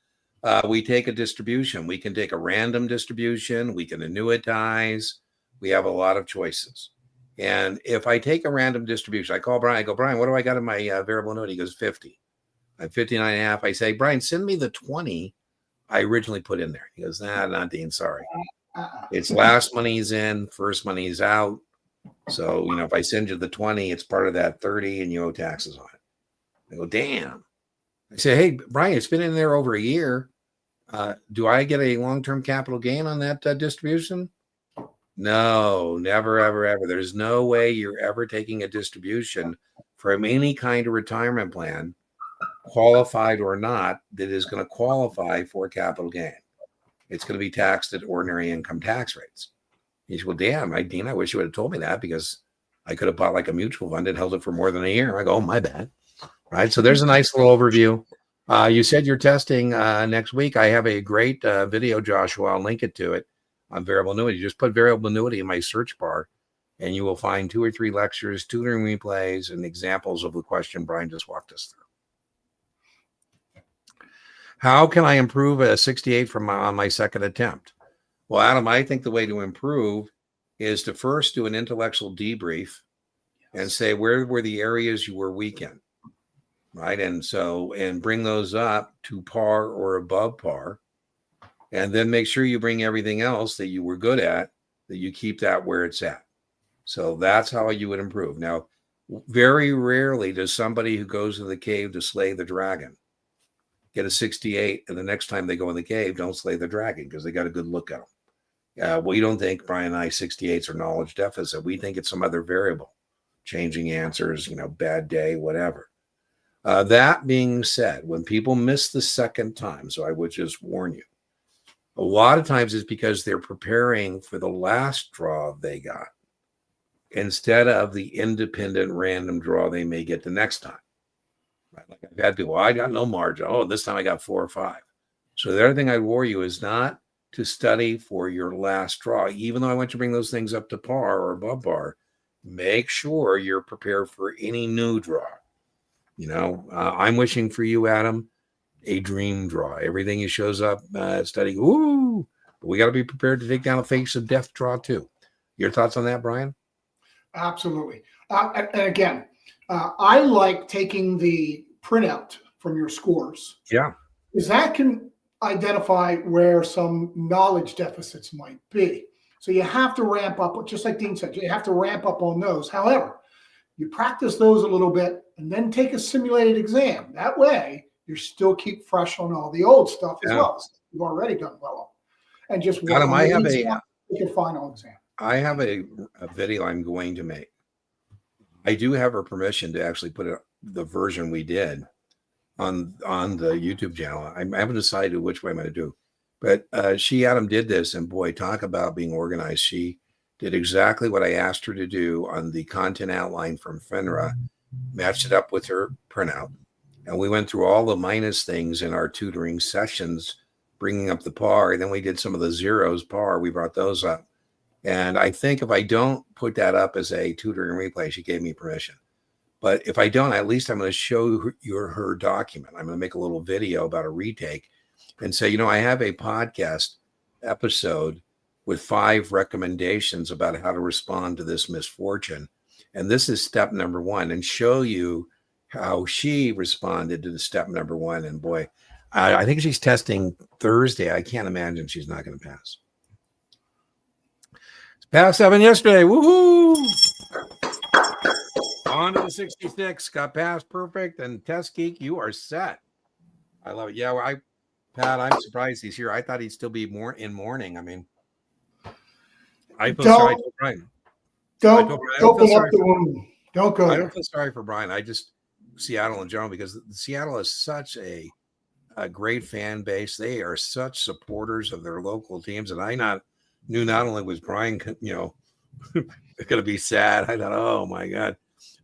we take a distribution. We can take a random distribution. We can annuitize. We have a lot of choices. And if I take a random distribution, I call Brian. I go, Brian, what do I got in my variable annuity? He goes, 50. I'm 59 and a half. I say, Brian, send me the 20 I originally put in there. He goes, nah, not Dean, sorry. It's last money's in, first money's out. So, you know, if I send you the 20, it's part of that 30 and you owe taxes on it. I go, damn. I say, hey, Brian, it's been in there over a year. Do I get a long-term capital gain on that distribution? No, never, ever, ever. There's no way you're ever taking a distribution from any kind of retirement plan, qualified or not, that is going to qualify for capital gain. it's going to be taxed at ordinary income tax rates. He said, well, damn, Dean, I wish you would have told me that because I could have bought like a mutual fund and held it for more than a year. I go, oh, my bad. Right. So there's a nice little overview. You said you're testing next week. I have a great video, Joshua. I'll link it to it on variable annuity. Just put variable annuity in my search bar, and you will find 2 or 3 lectures, tutoring replays, and examples of the question Brian just walked us through. How can I improve a 68 on my second attempt? Well, Adam, I think the way to improve is to first do an intellectual debrief and say, where were the areas you were weak in? Right. And bring those up to par or above par. And then make sure you bring everything else that you were good at, that you keep that where it's at. So that's how you would improve. Now, very rarely does somebody who goes to the cave to slay the dragon get a 68, and the next time they go in the cave, don't slay the dragon because they got a good look at them. We don't think, Brian and I, 68s are knowledge deficit. We think it's some other variable, changing answers, bad day, whatever. That being said, when people miss the second time, so I would just warn you, a lot of times it's because they're preparing for the last draw they got instead of the independent random draw they may get the next time. Right? Like I've had people, I got no margin. Oh, this time I got 4 or 5. So the other thing I'd warn you is not to study for your last draw. Even though I want you to bring those things up to par or above par, make sure you're prepared for any new draw. I'm wishing for you, Adam, a dream draw. Everything that shows up studying, ooh, but we got to be prepared to take down a face of death draw too. Your thoughts on that, Brian? Absolutely. And again, I like taking the printout from your scores. Yeah. Because that can identify where some knowledge deficits might be. So you have to ramp up, just like Dean said, you have to ramp up on those. However, you practice those a little bit and then take a simulated exam. That way, you still keep fresh on all the old stuff as well as you've already done well on. And just Adam, I have your final exam. I have a video I'm going to make. I do have her permission to actually put the version we did on the YouTube channel. I haven't decided which way I'm going to do, but Adam did this, and boy, talk about being organized. She did exactly what I asked her to do on the content outline from FINRA, matched it up with her printout, and we went through all the minus things in our tutoring sessions, bringing up the par, and then we did some of the zeros par. We brought those up. And I think if I don't put that up as a tutoring replay, she gave me permission. But if I don't, at least I'm going to show her document. I'm going to make a little video about a retake and say, I have a podcast episode with 5 recommendations about how to respond to this misfortune. And this is step number 1, and show you how she responded to the step number 1. And boy, I think she's testing Thursday. I can't imagine she's not going to pass. Passed 7 yesterday. Woohoo! On to the 66. Got passed. Perfect. And Test Geek, you are set. I love it. Yeah, Pat, I'm surprised he's here. I thought he'd still be more in mourning. I mean, I feel sorry for Brian. Don't go. I don't feel sorry for Brian. I just Seattle in general, because Seattle is such a great fan base. They are such supporters of their local teams, and I knew not only was Brian, going to be sad. I thought, oh my God.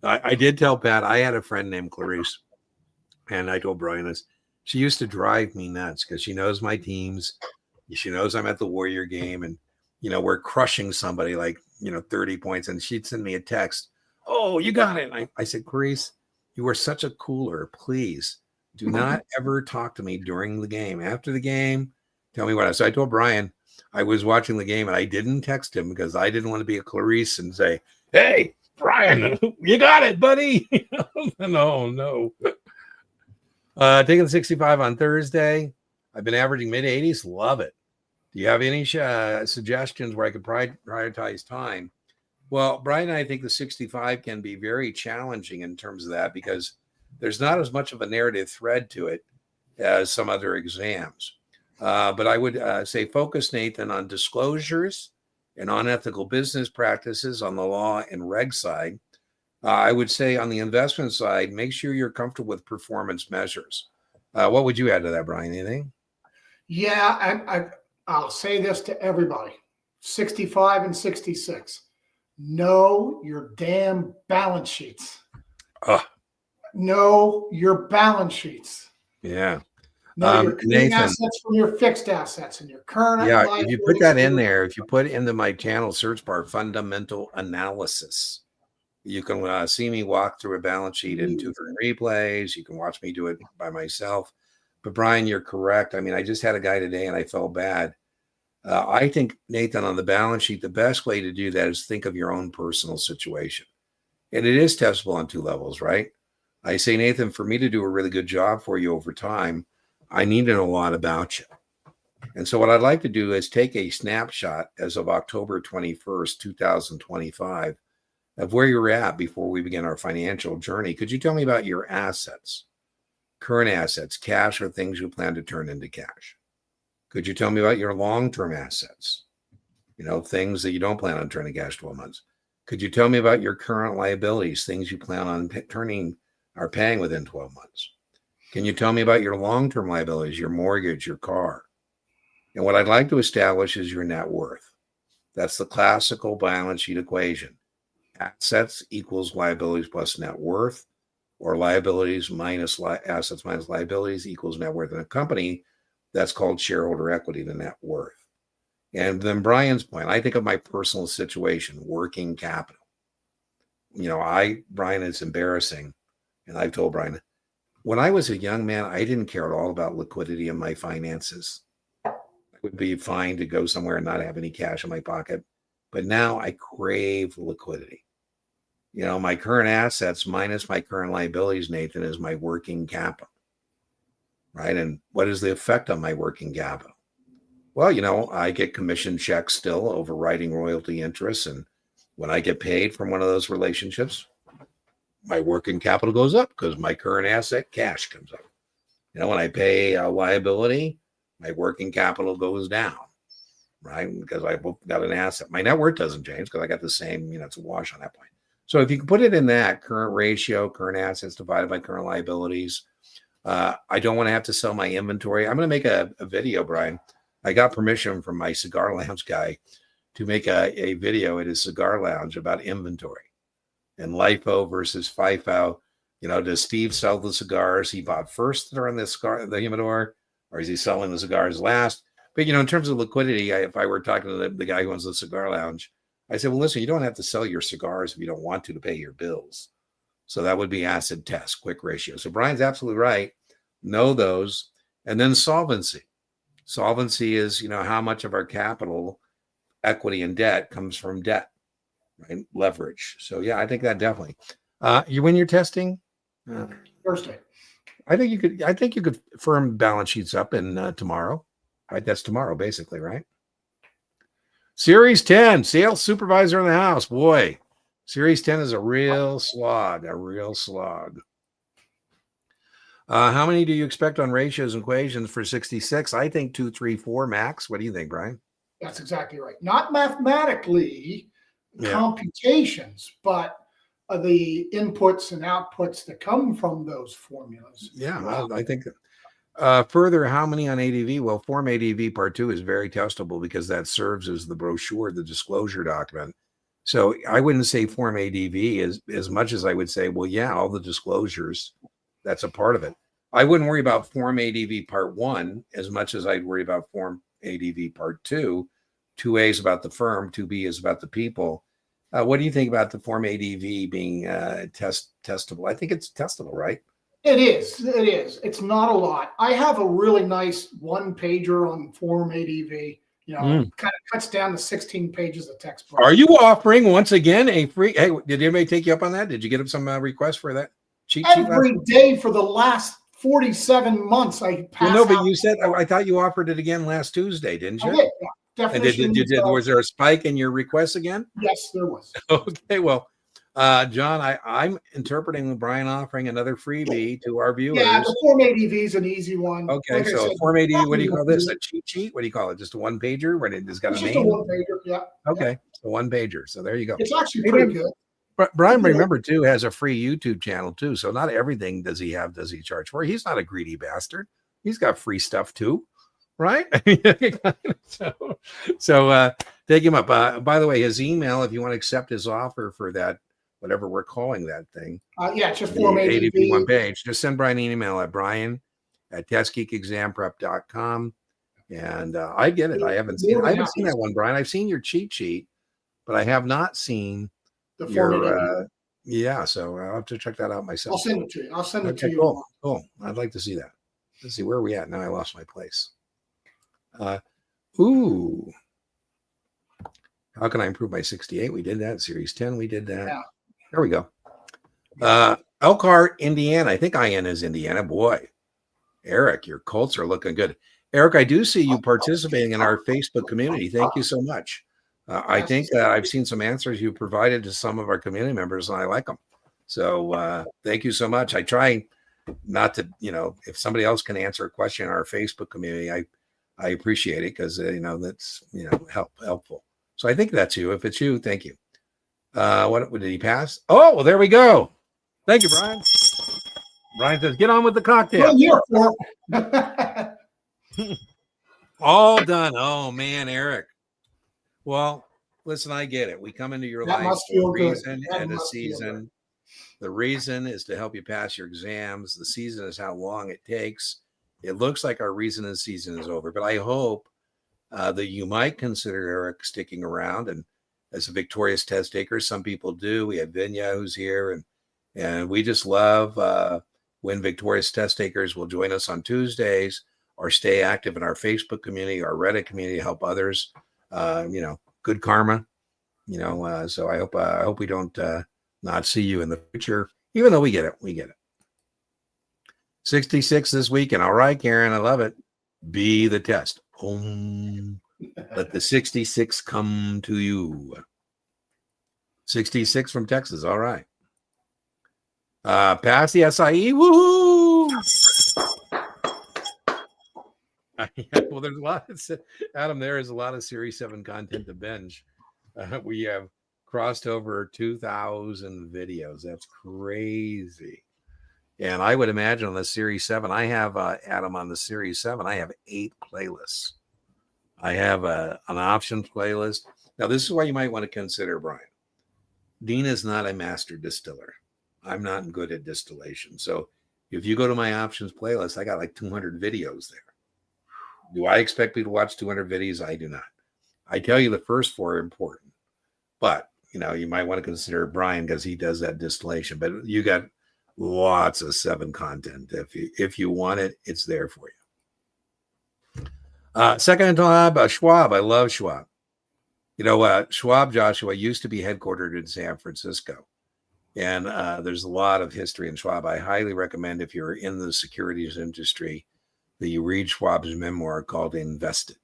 I did tell Pat, I had a friend named Clarice, and I told Brian this. She used to drive me nuts because she knows my teams. She knows I'm at the Warrior game, and, we're crushing somebody like, 30 points. And she'd send me a text. Oh, you got it. I said, Clarice, you are such a cooler. Please do not ever talk to me during the game. After the game, tell me what. So I told Brian, I was watching the game and I didn't text him because I didn't want to be a Clarice and say, hey, Brian, you got it, buddy. No. Taking the 65 on Thursday. I've been averaging mid-80s. Love it. Do you have any suggestions where I could prioritize time? Well, Brian and I think the 65 can be very challenging in terms of that because there's not as much of a narrative thread to it as some other exams. But I would say focus, Nathan, on disclosures and unethical business practices on the law and reg side. I would say on the investment side, make sure you're comfortable with performance measures. What would you add to that, Brian? Anything? Yeah, I'll say this to everybody, 65 and 66. Know your damn balance sheets. Know your balance sheets. Yeah. Know your current Nathan, assets from your fixed assets and your current yeah, if you put that in liabilities. there, if you put into my channel search bar, fundamental analysis, you can see me walk through a balance sheet in 2-3 replays. You can watch me do it by myself. But Brian, you're correct. I mean, I just had a guy today and I felt bad. I think, Nathan, on the balance sheet, the best way to do that is think of your own personal situation. And it is testable on 2 levels, right? I say, Nathan, for me to do a really good job for you over time, I need to know a lot about you. And so what I'd like to do is take a snapshot as of October 21st, 2025, of where you're at before we begin our financial journey. Could you tell me about your assets, current assets, cash, or things you plan to turn into cash? Could you tell me about your long-term assets? Things that you don't plan on turning cash 12 months. Could you tell me about your current liabilities, things you plan on turning or paying within 12 months? Can you tell me about your long-term liabilities, your mortgage, your car? And what I'd like to establish is your net worth. That's the classical balance sheet equation. Assets equals liabilities plus net worth, or liabilities minus assets minus liabilities equals net worth. In a company, that's called shareholder equity, the net worth. And then Brian's point, I think of my personal situation, working capital. Brian, it's embarrassing. And I've told Brian, when I was a young man, I didn't care at all about liquidity in my finances. I would be fine to go somewhere and not have any cash in my pocket. But now I crave liquidity. My current assets minus my current liabilities, Nathan, is my working capital. Right. And what is the effect on my working capital? Well, I get commission checks still overriding royalty interests. And when I get paid from one of those relationships, my working capital goes up because my current asset cash comes up. When I pay a liability, my working capital goes down, right? Because I've got an asset. My net worth doesn't change because I got the same, it's a wash on that point. So if you can put it in that current ratio, current assets divided by current liabilities, I don't want to have to sell my inventory. I'm going to make a video, Brian. I got permission from my cigar lounge guy to make a video at his cigar lounge about inventory and LIFO versus FIFO. Does Steve sell the cigars he bought first that are in the humidor, or is he selling the cigars last? But, in terms of liquidity, if I were talking to the guy who owns the cigar lounge, I said, well, listen, you don't have to sell your cigars if you don't want to pay your bills. So that would be acid test, quick ratio. So Brian's absolutely right. Know those. And then solvency. Solvency is, how much of our capital, equity, and debt comes from debt, right? Leverage. So yeah, I think that definitely. When you're testing, Thursday. I think you could firm balance sheets up in tomorrow. Right, that's tomorrow, basically, right? Series 10, sales supervisor in the house. Boy, Series 10 is a real slog. How many do you expect on ratios and equations for 66? I think 2, 3, 4 max. What do you think, Brian? That's exactly right. Not mathematically, computations, but the inputs and outputs that come from those formulas. Yeah, wow. I think further, how many on ADV? Well, Form ADV Part 2 is very testable because that serves as the brochure, the disclosure document. So I wouldn't say Form ADV as much as I would say, well, yeah, all the disclosures, that's a part of it. I wouldn't worry about Form ADV Part 1 as much as I'd worry about Form ADV Part 2. 2A is about the firm, 2B is about the people. What do you think about the Form ADV being testable? I think it's testable, right? It is. It's not a lot. I have a really nice one-pager on Form ADV. Kind of cuts down to 16 pages of text. Are you offering once again a free? Hey, did anybody take you up on that? Did you get some requests for that cheat sheet? Every day for the last 47 months, I passed. Well, no, but you said I thought you offered it again last Tuesday, didn't you? I did. Yeah. Definitions. Was there a spike in your requests again? Yes, there was. Okay, well, John, I'm interpreting Brian offering another freebie to our viewers. Yeah, the Form ADV is an easy one. Okay, like so Form ADV, what do you call this? A cheat sheet? What do you call it? Just a one pager where it just got a name? Just a one pager, yeah. Okay, so one pager. So there you go. It's actually pretty good. Brian, remember too, has a free YouTube channel too. So not everything does he charge for. He's not a greedy bastard. He's got free stuff too. right? so take him up. By the way, his email, if you want to accept his offer for that, whatever we're calling that thing, Yeah, it's just the Form ADP1 ADP. page, just send Brian an email at brian@testgeekexamprep.com. And I get it. I haven't seen that one, Brian. I've seen your cheat sheet, but I have not seen the Form ADP. Yeah, so I'll have to check that out myself. I'll send it to you. I'll send it to you. Cool. I'd like to see that. Let's see, where are we at? Now I lost my place. Ooh. How can I improve my 68? We did that. Series 10, we did that. Yeah. There we go. Elkhart, Indiana. I think IN is Indiana. Boy, Eric, your Colts are looking good. Eric, I do see you participating in our Facebook community. Thank you so much. I think I've seen some answers you provided to some of our community members, and I like them. So thank you so much. I try not to, if somebody else can answer a question in our Facebook community, I appreciate it because, that's, helpful. So I think that's you. If it's you, thank you. What did he pass? Oh, well, there we go. Thank you, Brian. Brian says, get on with the cocktail. All done. Oh, man, Eric. Well, listen, I get it. We come into your life for a reason and a season. The reason is to help you pass your exams. The season is how long it takes. It looks like our reason and season is over, but I hope that you might consider Eric sticking around and as a victorious test taker. Some people do. We have Vinya who's here, and we just love when victorious test takers will join us on Tuesdays or stay active in our Facebook community, our Reddit community, help others. Good karma. So I hope we don't not see you in the future, even though we get it. 66 this weekend. All right, Karen, I love it. Be the test. Let the 66 come to you. 66 from Texas. All right. Pass the SIE. Woo! Well, there's a lot. Adam, there is a lot of Series 7 content to binge. We have crossed over 2,000 videos. That's crazy. And I would imagine on the Series 7, I have, Adam, on the Series 7, I have 8 playlists. I have an options playlist. Now, this is why you might want to consider, Brian. Dean is not a master distiller. I'm not good at distillation. So if you go to my options playlist, I got like 200 videos there. Do I expect people to watch 200 videos? I do not. I tell you the first 4 are important. But, you might want to consider Brian because he does that distillation. But you got lots of 7 content. If you want it, it's there for you. Second tab, Schwab. I love Schwab. Schwab, Joshua, used to be headquartered in San Francisco. And there's a lot of history in Schwab. I highly recommend if you're in the securities industry that you read Schwab's memoir called Invested.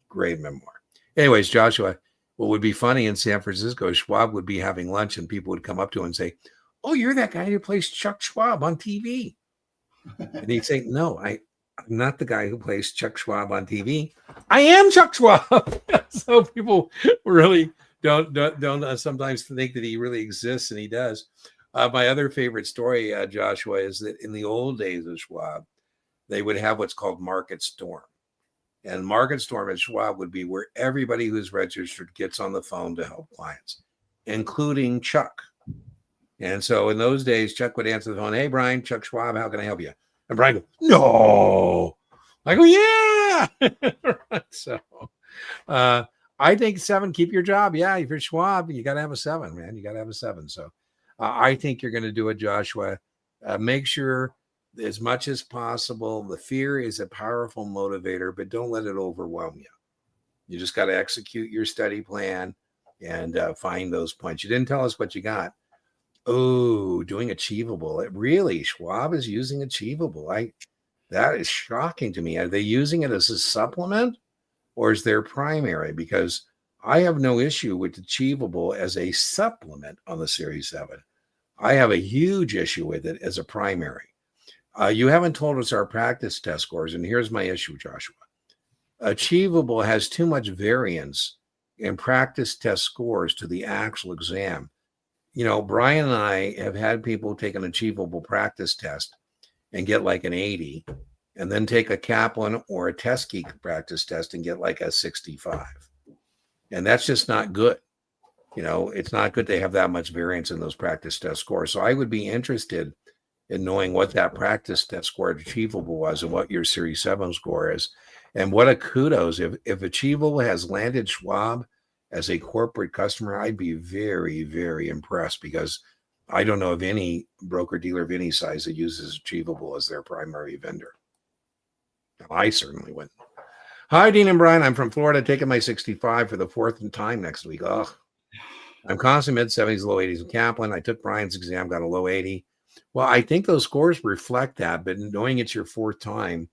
Great memoir. Anyways, Joshua, what would be funny in San Francisco, Schwab would be having lunch and people would come up to him and say, oh, you're that guy who plays Chuck Schwab on TV. And he'd say, no, I'm not the guy who plays Chuck Schwab on TV. I am Chuck Schwab. So people really don't sometimes think that he really exists, and he does. My other favorite story, Joshua, is that in the old days of Schwab, they would have what's called Market Storm. And Market Storm at Schwab would be where everybody who's registered gets on the phone to help clients, including Chuck. And so in those days, Chuck would answer the phone. Hey, Brian, Chuck Schwab, how can I help you? And Brian goes, no. I go, yeah. So I think 7, keep your job. Yeah, if you're Schwab, you got to have a 7, man. You got to have a 7. So I think you're going to do it, Joshua. Make sure as much as possible, the fear is a powerful motivator, but don't let it overwhelm you. You just got to execute your study plan and find those points. You didn't tell us what you got. Oh, doing Achievable. Really, Schwab is using Achievable. That is shocking to me. Are they using it as a supplement or is their primary? Because I have no issue with Achievable as a supplement on the Series 7. I have a huge issue with it as a primary. You haven't told us our practice test scores, and here's my issue, Joshua. Achievable has too much variance in practice test scores to the actual exam. Brian and I have had people take an Achievable practice test and get like an 80, and then take a Kaplan or a test key practice test and get like a 65. And that's just not good. It's not good to have that much variance in those practice test scores. So I would be interested in knowing what that practice test score achievable was and what your Series 7 score is. And what a kudos. If Achievable has landed Schwab as a corporate customer, I'd be very, very impressed, because I don't know of any broker-dealer of any size that uses Achievable as their primary vendor. I certainly wouldn't. Hi, Dean and Brian. I'm from Florida, taking my 65 for the fourth time next week. Ugh. I'm constantly mid-70s, low 80s in Kaplan. I took Brian's exam, got a low 80. Well, I think those scores reflect that, but knowing it's your fourth time,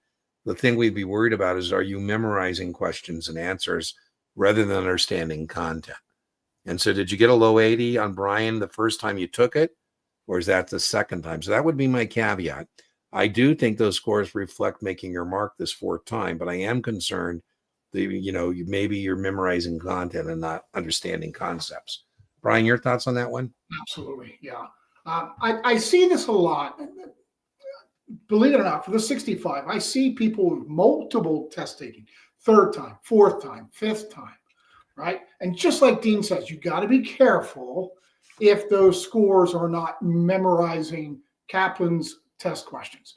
the thing we'd be worried about is, are you memorizing questions and answers rather than understanding content? And so did you get a low 80 on Brian the first time you took it, or is that the second time? So that would be my caveat. I do think those scores reflect making your mark this fourth time, but I am concerned that, maybe you're memorizing content and not understanding concepts. Brian, your thoughts on that one? Absolutely, yeah. I see this a lot. Believe it or not, for the 65, I see people with multiple test taking, third time, fourth time, fifth time, right? And just like Dean says, you got to be careful if those scores are not memorizing Kaplan's test questions.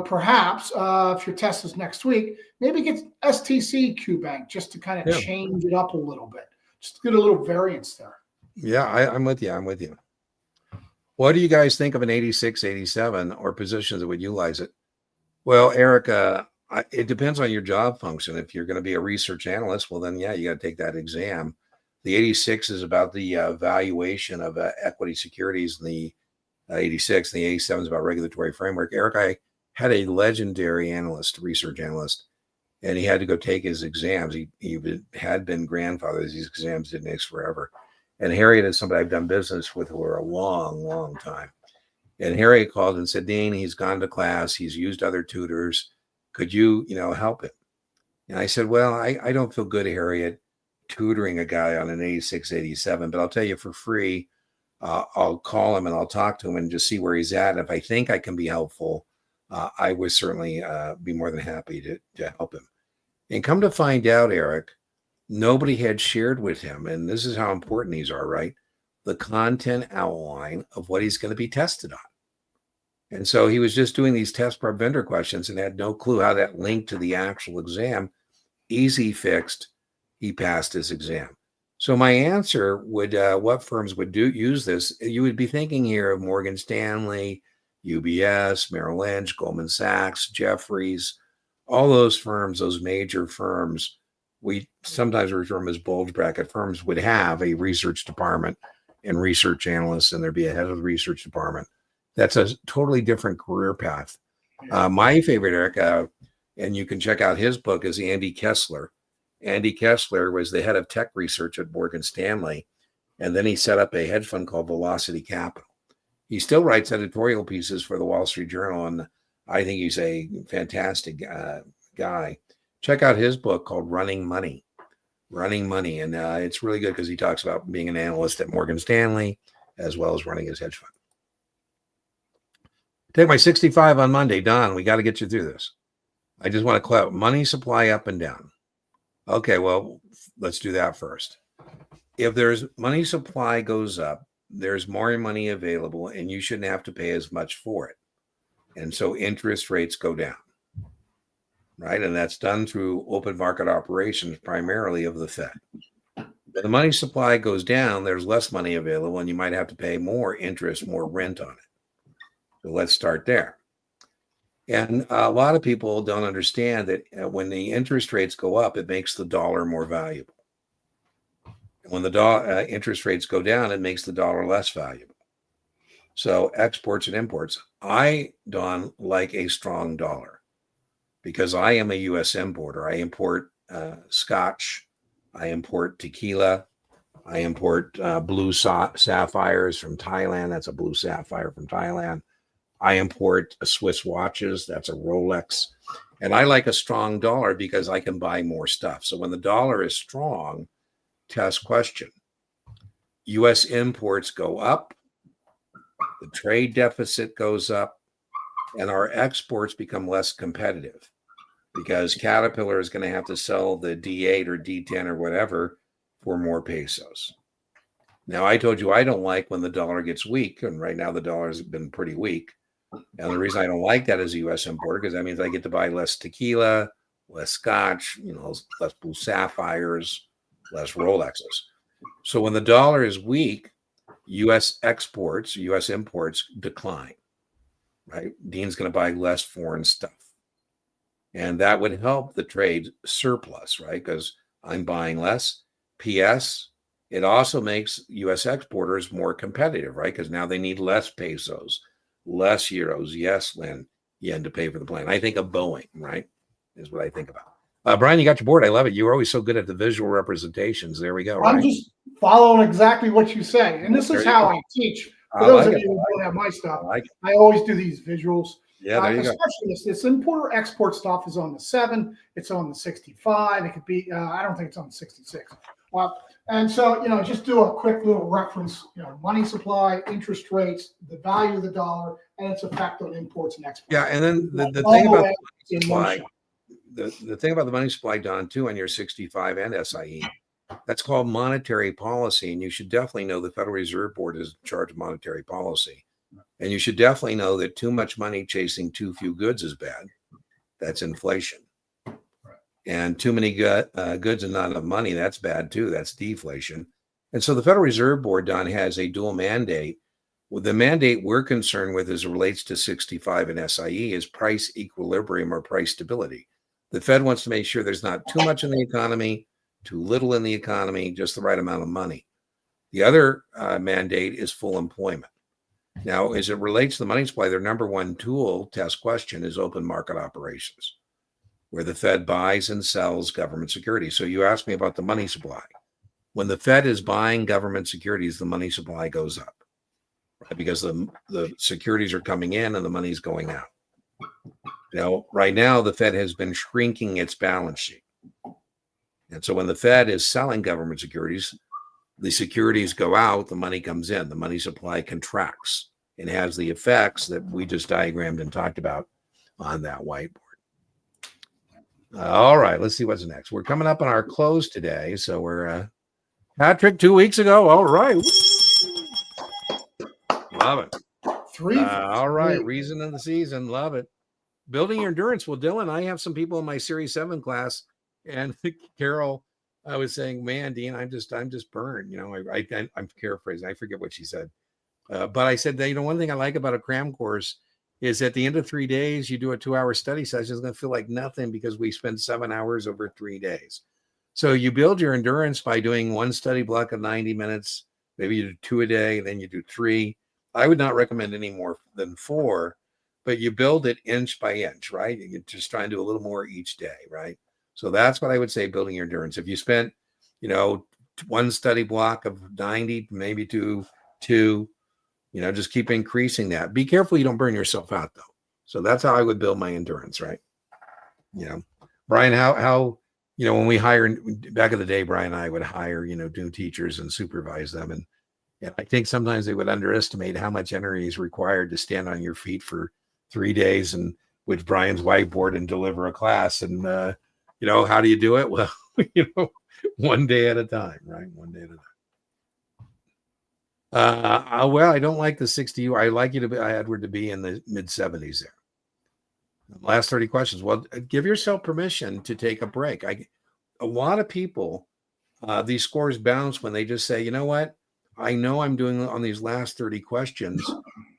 Perhaps if your test is next week, maybe get STC QBank just to kind of change it up a little bit, just to get a little variance there. Yeah, I'm with you. What do you guys think of an 86, 87 or positions that would utilize it? Well, Erica, it depends on your job function. If you're going to be a research analyst, well, then, yeah, you got to take that exam. The 86 is about the valuation of equity securities, and the 86 and the 87 is about regulatory framework. Eric, I had a legendary research analyst, and he had to go take his exams. He had been grandfathered. These exams didn't exist forever. And Harriet is somebody I've done business with for a long, long time. And Harriet called and said, Dean, he's gone to class. He's used other tutors. Could you, help him? And I said, well, I don't feel good, Harriet, tutoring a guy on an 86, 87, but I'll tell you for free, I'll call him and I'll talk to him and just see where he's at. And if I think I can be helpful, I would certainly be more than happy to help him. And come to find out, Eric, nobody had shared with him, and this is how important these are, right? The content outline of what he's going to be tested on. And so he was just doing these test prep vendor questions and had no clue how that linked to the actual exam. Easy fixed. He passed his exam. So my answer would, what firms would use this? You would be thinking here of Morgan Stanley, UBS, Merrill Lynch, Goldman Sachs, Jefferies, all those firms, those major firms. We sometimes refer to them as bulge bracket firms, would have a research department and research analysts, and there'd be a head of the research department. That's a totally different career path. My favorite, Eric, and you can check out his book, is Andy Kessler. Andy Kessler was the head of tech research at Morgan Stanley, and then he set up a hedge fund called Velocity Capital. He still writes editorial pieces for the Wall Street Journal, and I think he's a fantastic guy. Check out his book called Running Money. And it's really good because he talks about being an analyst at Morgan Stanley as well as running his hedge fund. Take my 65 on Monday. Don, we got to get you through this. I just want to clear money supply up and down. Okay, well, let's do that first. If there's money supply goes up, there's more money available, and you shouldn't have to pay as much for it. And so interest rates go down. Right. And that's done through open market operations, primarily of the Fed. When the money supply goes down, there's less money available, and you might have to pay more interest, more rent on it. So let's start there. And a lot of people don't understand that when the interest rates go up, it makes the dollar more valuable. And when the interest rates go down, it makes the dollar less valuable. So exports and imports. I, Don, like a strong dollar, because I am a U.S. importer. I import scotch. I import tequila. I import blue sapphires from Thailand. That's a blue sapphire from Thailand. I import Swiss watches. That's a Rolex. And I like a strong dollar because I can buy more stuff. So when the dollar is strong, test question. U.S. imports go up. The trade deficit goes up. and our exports become less competitive because Caterpillar is going to have to sell the D8 or D10 or whatever for more pesos. Now, I told you I don't like when the dollar gets weak, and right now the dollar has been pretty weak. And the reason I don't like that as a U.S. importer, because that means I get to buy less tequila, less scotch, less blue sapphires, less Rolexes. So when the dollar is weak, U.S. exports, U.S. imports decline, right? Dean's going to buy less foreign stuff. And that would help the trade surplus, right? Because I'm buying less. P.S. It also makes U.S. exporters more competitive, right? Because now they need less pesos, less euros, yes, yen to pay for the plane. I think of Boeing, right? Is what I think about. Brian, you got your board. I love it. You were always so good at the visual representations. There we go. I'm right? just following exactly what you say. And this is how I teach. For those of you who don't have my stuff, I always do these visuals. Yeah, there you go. Especially this importer export stuff is on the 7. It's on the 65. It could be, I don't think it's on the 66. And so, just do a quick little reference, money supply, interest rates, the value of the dollar, and its effect on imports and exports. Yeah, and then the thing about the money supply, the thing about the money supply, Don, too, on your 65 and SIE, that's called monetary policy. And you should definitely know the Federal Reserve Board is in charge of monetary policy. And you should definitely know that too much money chasing too few goods is bad. That's inflation. And too many goods and not enough money, that's bad too. That's deflation. And so the Federal Reserve Board, Don, has a dual mandate. Well, the mandate we're concerned with as it relates to 65 and SIE is price equilibrium or price stability. The Fed wants to make sure there's not too much in the economy, too little in the economy, just the right amount of money. The other mandate is full employment. Now, as it relates to the money supply, their number one tool test question is open market operations, where the Fed buys and sells government securities. So you asked me about the money supply. When the Fed is buying government securities, the money supply goes up, right? Because the securities are coming in and the money's going out. Right now, the Fed has been shrinking its balance sheet. And so when the Fed is selling government securities, the securities go out, the money comes in, the money supply contracts and has the effects that we just diagrammed and talked about on that whiteboard. All right, let's see what's next. We're coming up on our close today. So we're Patrick 2 weeks ago. All right. Love it. All right. Reason of the season. Love it. Building your endurance. Well, Dylan, I have some people in my Series 7 class, and Carol, I was saying, man, Dean, I'm just burned. I'm paraphrasing. I forget what she said. But I said that, one thing I like about a cram course is at the end of 3 days, you do a 2-hour study session. It's going to feel like nothing because we spend 7 hours over 3 days. So you build your endurance by doing one study block of 90 minutes. Maybe you do 2 a day, then you do 3. I would not recommend any more than 4, but you build it inch by inch, right? You're just trying to do a little more each day, right? So that's what I would say, building your endurance. If you spent, one study block of 90, maybe do 2, just keep increasing that. Be careful you don't burn yourself out, though. So that's how I would build my endurance, right? Brian, how when we hire back in the day, Brian and I would hire, new teachers and supervise them. And I think sometimes they would underestimate how much energy is required to stand on your feet for 3 days and with Brian's whiteboard and deliver a class. And, how do you do it? Well, one day at a time, right? One day at a time. Well, I don't like the 60. I like you to be, Edward, to be in the mid 70s there. Last 30 questions. Well, give yourself permission to take a break. A lot of people, these scores bounce when they just say, you know what? I know I'm doing on these last 30 questions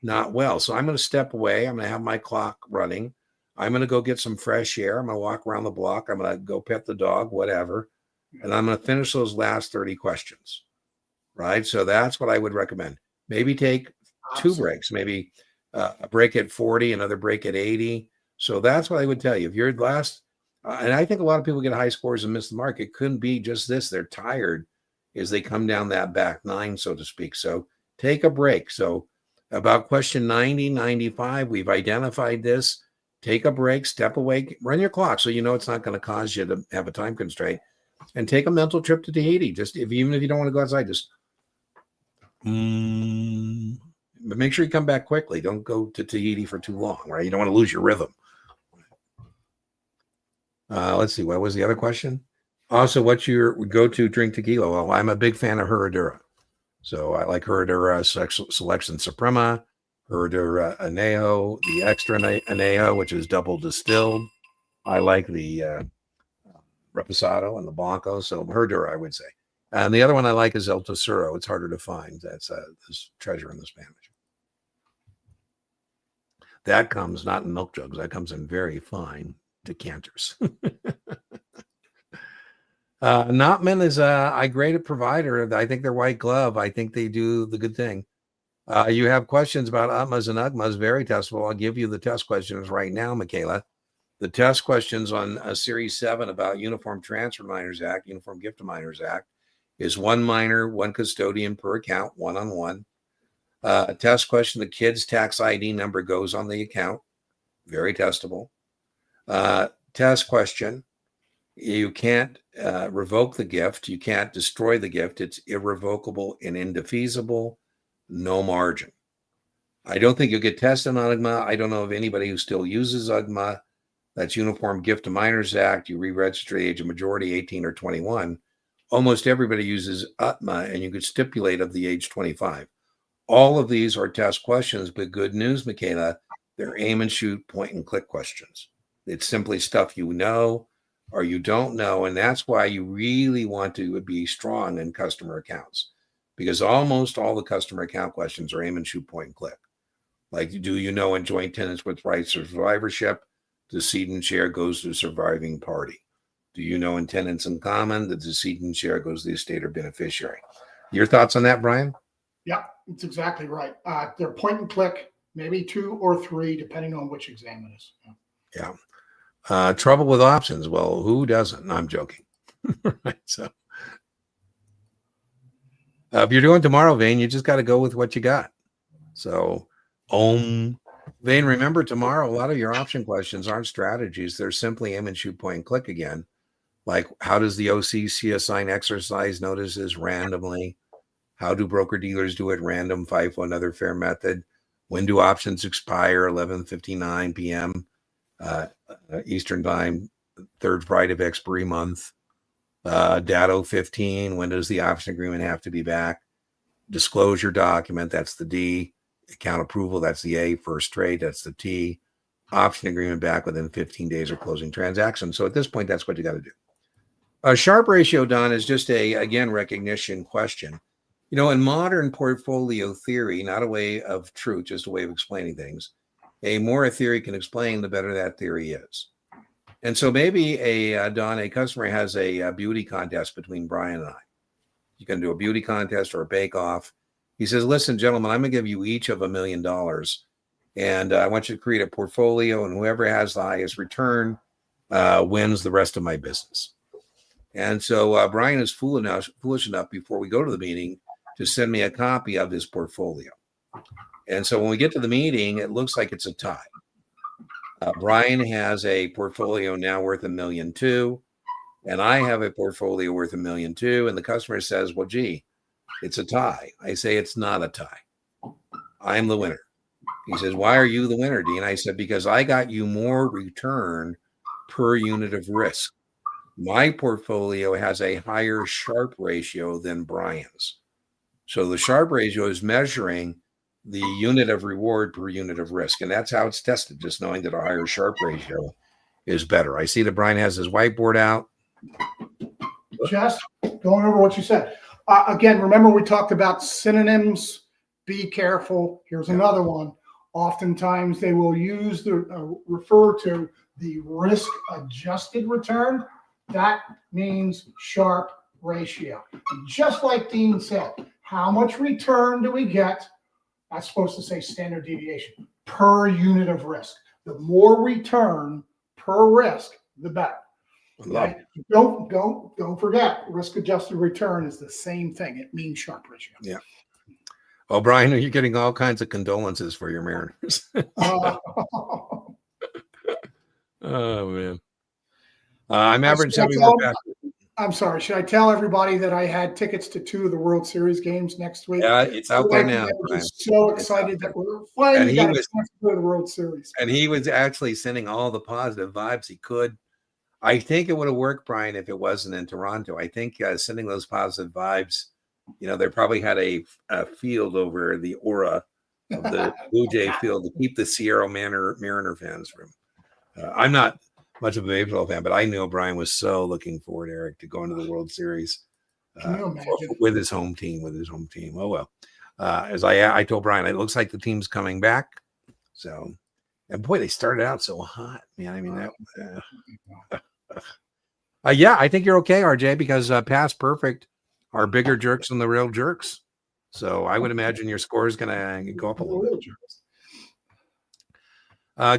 not well. So I'm going to step away. I'm going to have my clock running. I'm going to go get some fresh air. I'm going to walk around the block. I'm going to go pet the dog, whatever. And I'm going to finish those last 30 questions. Right. So that's what I would recommend. Maybe take 2 breaks, maybe a break at 40, another break at 80. So that's what I would tell you. If you're last, and I think a lot of people get high scores and miss the mark. It couldn't be just this. They're tired as they come down that back 9, so to speak. So take a break. So about question 90, 95, we've identified this. Take a break, step away, run your clock so it's not going to cause you to have a time constraint, and take a mental trip to Tahiti. Even if you don't want to go outside, just but make sure you come back quickly. Don't go to Tahiti for too long, right? You don't want to lose your rhythm. Let's see. What was the other question? Also, what's your go-to drink tequila? Well, I'm a big fan of Herradura. So I like Herradura Selection Suprema, Herradura Anejo, the Extra Anejo, which is double distilled. I like the Reposado and the Blanco. So Herradura, I would say. And the other one I like is El Tesoro. It's harder to find. That's this treasure in the Spanish. That comes not in milk jugs. That comes in very fine decanters. Notman is a great provider. I think they're white glove. I think they do the good thing. You have questions about UTMAs and UGMAs, very testable. I'll give you the test questions right now, Michaela. The test questions on Series 7 about Uniform Transfer Minors Act, Uniform Gift of Minors Act, is one minor, one custodian per account, one-on-one. A test question, the kid's tax ID number goes on the account. Very testable. Test question, you can't revoke the gift. You can't destroy the gift. It's irrevocable and indefeasible, no margin. I don't think you'll get tested on UGMA. I don't know of anybody who still uses UGMA. That's Uniform Gift of Minors Act. You re-register the age of majority, 18 or 21. Almost everybody uses UTMA, and you could stipulate of the age 25. All of these are test questions, but good news, Michaela, they're aim and shoot, point and click questions. It's simply stuff you know or you don't know, and that's why you really want to be strong in customer accounts, because almost all the customer account questions are aim and shoot, point and click. Like, do you know in joint tenants with rights of survivorship, the decedent share goes to the surviving party? Do you know in tenants in common, the decedent share goes to the estate or beneficiary? Your thoughts on that, Brian? Yeah, that's exactly right. They're point and click, maybe 2 or 3, depending on which exam it is. Yeah. Trouble with options. Well, who doesn't? No, I'm joking. Right. So if you're doing tomorrow, Vane, you just got to go with what you got. So, Vane, remember tomorrow, a lot of your option questions aren't strategies. They're simply aim and shoot, point and click again. Like, how does the OCC assign exercise notices randomly? How do broker dealers do it random, FIFO, another fair method? When do options expire? 11:59 p.m. Eastern time, third Friday of expiry month. Data 15, when does the option agreement have to be back? Disclosure document, that's the D. Account approval, that's the A. First trade, that's the T. Option agreement back within 15 days of closing transaction. So at this point, that's what you got to do. A Sharpe ratio, Don, is just again, recognition question. You know, in modern portfolio theory, not a way of truth, just a way of explaining things. A more a theory can explain, the better that theory is. And so maybe Don, a customer has a beauty contest between Brian and I. You can do a beauty contest or a bake-off. He says, listen, gentlemen, I'm going to give you each of $1 million. And I want you to create a portfolio, and whoever has the highest return wins the rest of my business. And so Brian is foolish enough before we go to the meeting to send me a copy of his portfolio. And so when we get to the meeting, it looks like it's a tie. Brian has a portfolio now worth $1.2 million, and I have a portfolio worth $1.2 million. And the customer says, well, gee, it's a tie. I say, it's not a tie. I'm the winner. He says, why are you the winner, Dean? I said, because I got you more return per unit of risk. My portfolio has a higher Sharpe ratio than Brian's. So the Sharpe ratio is measuring the unit of reward per unit of risk. And that's how it's tested, just knowing that a higher Sharpe ratio is better. I see that Brian has his whiteboard out. Just going over what you said. Again, remember we talked about synonyms. Be careful. Here's another one. Oftentimes they will use the refer to the risk-adjusted return. That means Sharpe ratio. And just like Dean said, how much return do we get? That's supposed to say standard deviation per unit of risk. The more return per risk, the better. Okay? Don't forget, risk-adjusted return is the same thing. It means Sharpe ratio. Yeah. Oh, Brian, are you getting all kinds of condolences for your Mariners? Oh, man. I'm averaging 75 passes. I'm sorry. Should I tell everybody that I had tickets to 2 of the World Series games next week? Yeah, it's My out there wife and now, I were Brian. just so It's out excited there. that we're And finally he got a was chance to go to the World Series. and he was actually sending all the positive vibes he could. I think it would have worked, Brian, if it wasn't in Toronto. I think sending those positive vibes, they probably had a field over the aura of the Blue Jay field to keep the Sierra Mariner fans from. I'm not much of a baseball fan, but I know Brian was so looking forward, Eric, to going to the World Series Can you imagine? with his home team. Oh well. As I told Brian, it looks like the team's coming back. So, and boy, they started out so hot, man. I mean that. Yeah, I think you're okay, RJ, because past perfect are bigger jerks than the real jerks. So I would imagine your score is going to go up a little bit.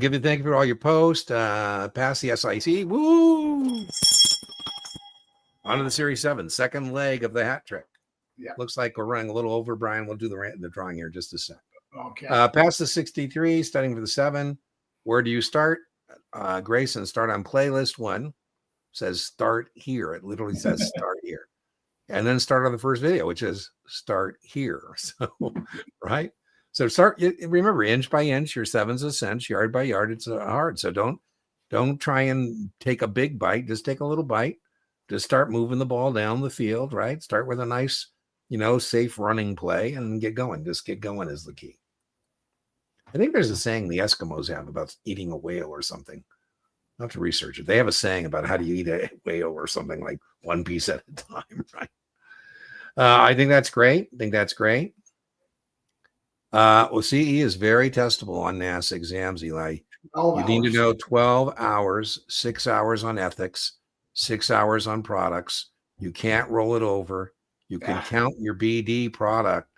Give you thank you for all your posts. Pass the SIC. Woo! On to the Series 7, second leg of the hat trick. Yeah. Looks like we're running a little over, Brian. We'll do the drawing here in just a sec. Okay. Past the 63, studying for the 7. Where do you start? Grayson, start on playlist 1. Says start here. It literally says start here. And then start on the first video, which is start here. So, right? So remember, inch by inch, your 7's a cinch, yard by yard, it's hard. So don't try and take a big bite. Just take a little bite. Just start moving the ball down the field, right? Start with a nice, safe running play and get going. Just get going is the key. I think there's a saying the Eskimos have about eating a whale or something. I'll have to research it. They have a saying about how do you eat a whale or something, like one piece at a time, right? I think that's great. Well, CE is very testable on NASA exams, Eli. You need to know 12 hours, 6 hours on ethics, 6 hours on products. You can't roll it over. You can count your BD product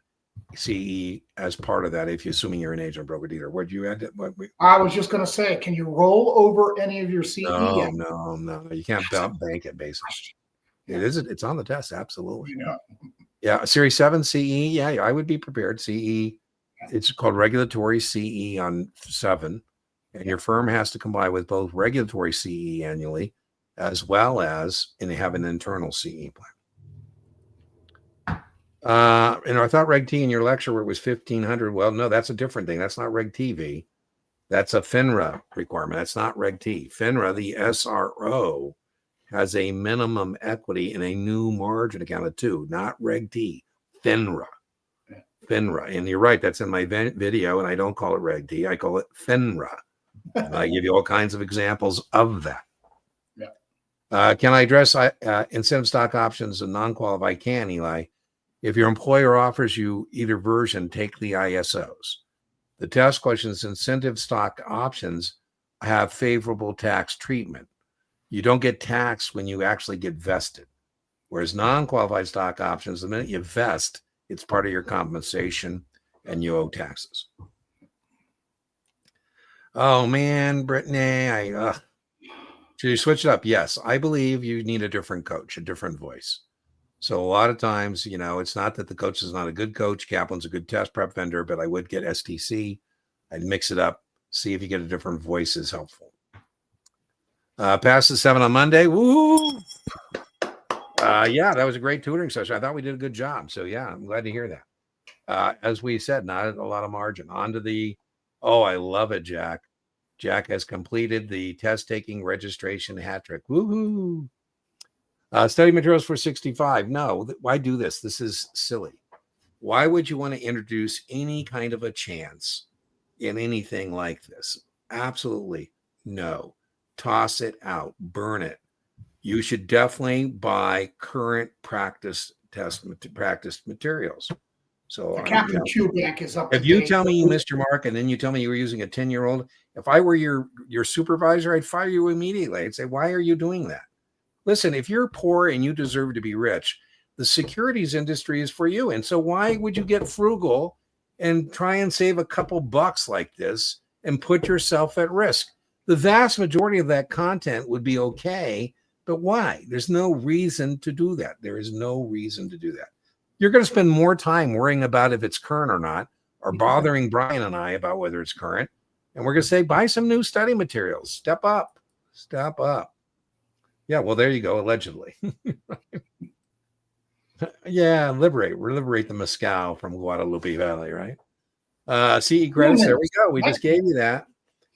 CE as part of that, if you're assuming you're an agent, broker, dealer. What you add? I was just going to say, can you roll over any of your CE? No. You can't bank it, basically. It is. It's on the test. Absolutely. Yeah. Series 7 CE. Yeah, I would be prepared. CE. It's called regulatory CE on 7. And your firm has to comply with both regulatory CE annually, as well as have an internal CE plan. And I thought Reg T in your lecture where it was 1,500. Well, no, that's a different thing. That's not Reg TV. That's a FINRA requirement. That's not Reg T. FINRA, the SRO, has a minimum equity in a new margin account of 2, not Reg T. FINRA. And you're right. That's in my video, and I don't call it Reg T. I call it FINRA. And I give you all kinds of examples of that. Can I address incentive stock options and non-qualified? Can, Eli? If your employer offers you either version, take the ISOs. The test questions, incentive stock options have favorable tax treatment. You don't get taxed when you actually get vested. Whereas non-qualified stock options, the minute you vest, it's part of your compensation and you owe taxes. Oh man, Brittany, should you switch it up? Yes, I believe you need a different coach, a different voice. So a lot of times, it's not that the coach is not a good coach. Kaplan's a good test prep vendor, but I would get STC. I'd mix it up, see if you get a different voice is helpful. Pass the 7 on Monday. Woo! Yeah, that was a great tutoring session. I thought we did a good job. So yeah, I'm glad to hear that. As we said, not a lot of margin. On to I love it, Jack. Jack has completed the test-taking registration hat trick. Woohoo! Study materials for 65. No, why do this? This is silly. Why would you want to introduce any kind of a chance in anything like this? Absolutely no. Toss it out. Burn it. You should definitely buy current practice materials. So Captain Quebec is up. If you tell me you missed your mark and then you tell me you were using a 10-year-old, if I were your supervisor, I'd fire you immediately. I'd say, why are you doing that? Listen, if you're poor and you deserve to be rich, the securities industry is for you. And so why would you get frugal and try and save a couple bucks like this and put yourself at risk? The vast majority of that content would be okay, but why? There's no reason to do that. There is no reason to do that. You're going to spend more time worrying about if it's current or not, or bothering Brian and I about whether it's current. And we're going to say, buy some new study materials. Step up. Yeah, well, there you go, allegedly. Yeah, liberate the Moscow from Guadalupe Valley, right? CE credits, there we go. We just gave you that.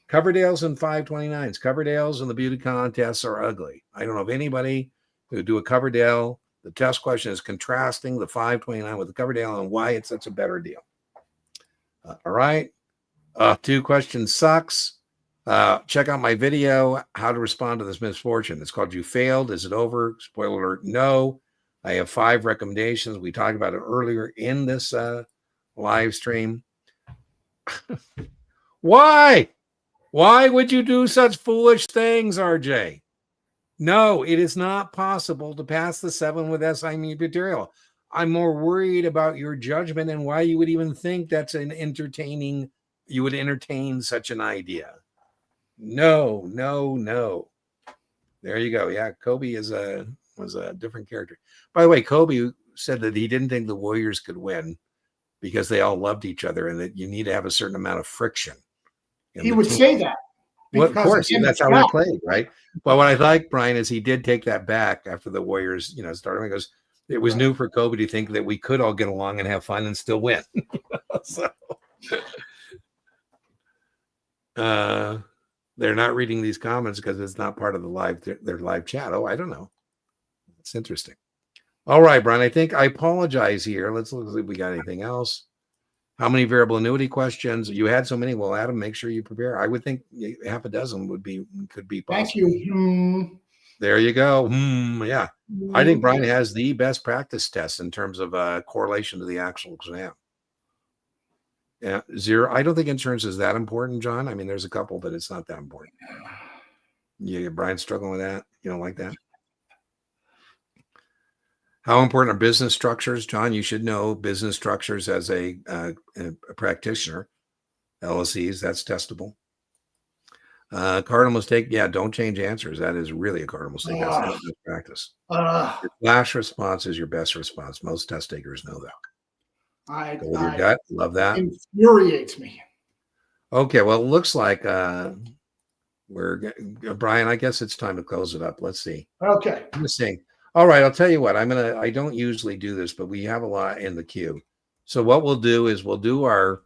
Coverdales and 529s. Coverdales and the beauty contests are ugly. I don't know of anybody who do a Coverdale. The test question is contrasting the 529 with the Coverdale and why it's such a better deal. All right. 2 questions sucks. Check out my video, how to respond to this misfortune. It's called You Failed. Is it over? Spoiler alert, no. I have 5 recommendations. We talked about it earlier in this live stream. Why? Why would you do such foolish things, RJ? No, it is not possible to pass the 7 with SI material. I'm more worried about your judgment and why you would even think that's you would entertain such an idea. No. There you go. Yeah, Kobe was a different character. By the way, Kobe said that he didn't think the Warriors could win because they all loved each other and that you need to have a certain amount of friction. He would say that. Well, of course, that's how we played, right? But what I like, Brian, is he did take that back after the Warriors, started. He goes, it was new for Kobe to think that we could all get along and have fun and still win. So they're not reading these comments because it's not part of their live chat. Oh, I don't know. It's interesting. All right, Brian, I think I apologize here. Let's look if we got anything else. How many variable annuity questions? You had so many. Well, Adam, make sure you prepare. I would think half a dozen could be possible. Thank you. There you go. Yeah. I think Brian has the best practice test in terms of correlation to the actual exam. Yeah. 0. I don't think insurance is that important, John. I mean, there's a couple, but it's not that important. Yeah, Brian's struggling with that. You don't like that? How important are business structures? John, you should know business structures as a practitioner. LLCs, that's testable. Cardinal mistake. Yeah, don't change answers. That is really a cardinal mistake. That's not good practice. Your flash response is your best response. Most test takers know that. Go with your gut. Love that. It infuriates me. Okay, well, it looks like Brian, I guess it's time to close it up. Let's see. Okay. Let's see. All right, I'll tell you what. I don't usually do this, but we have a lot in the queue. So what we'll do is we'll do our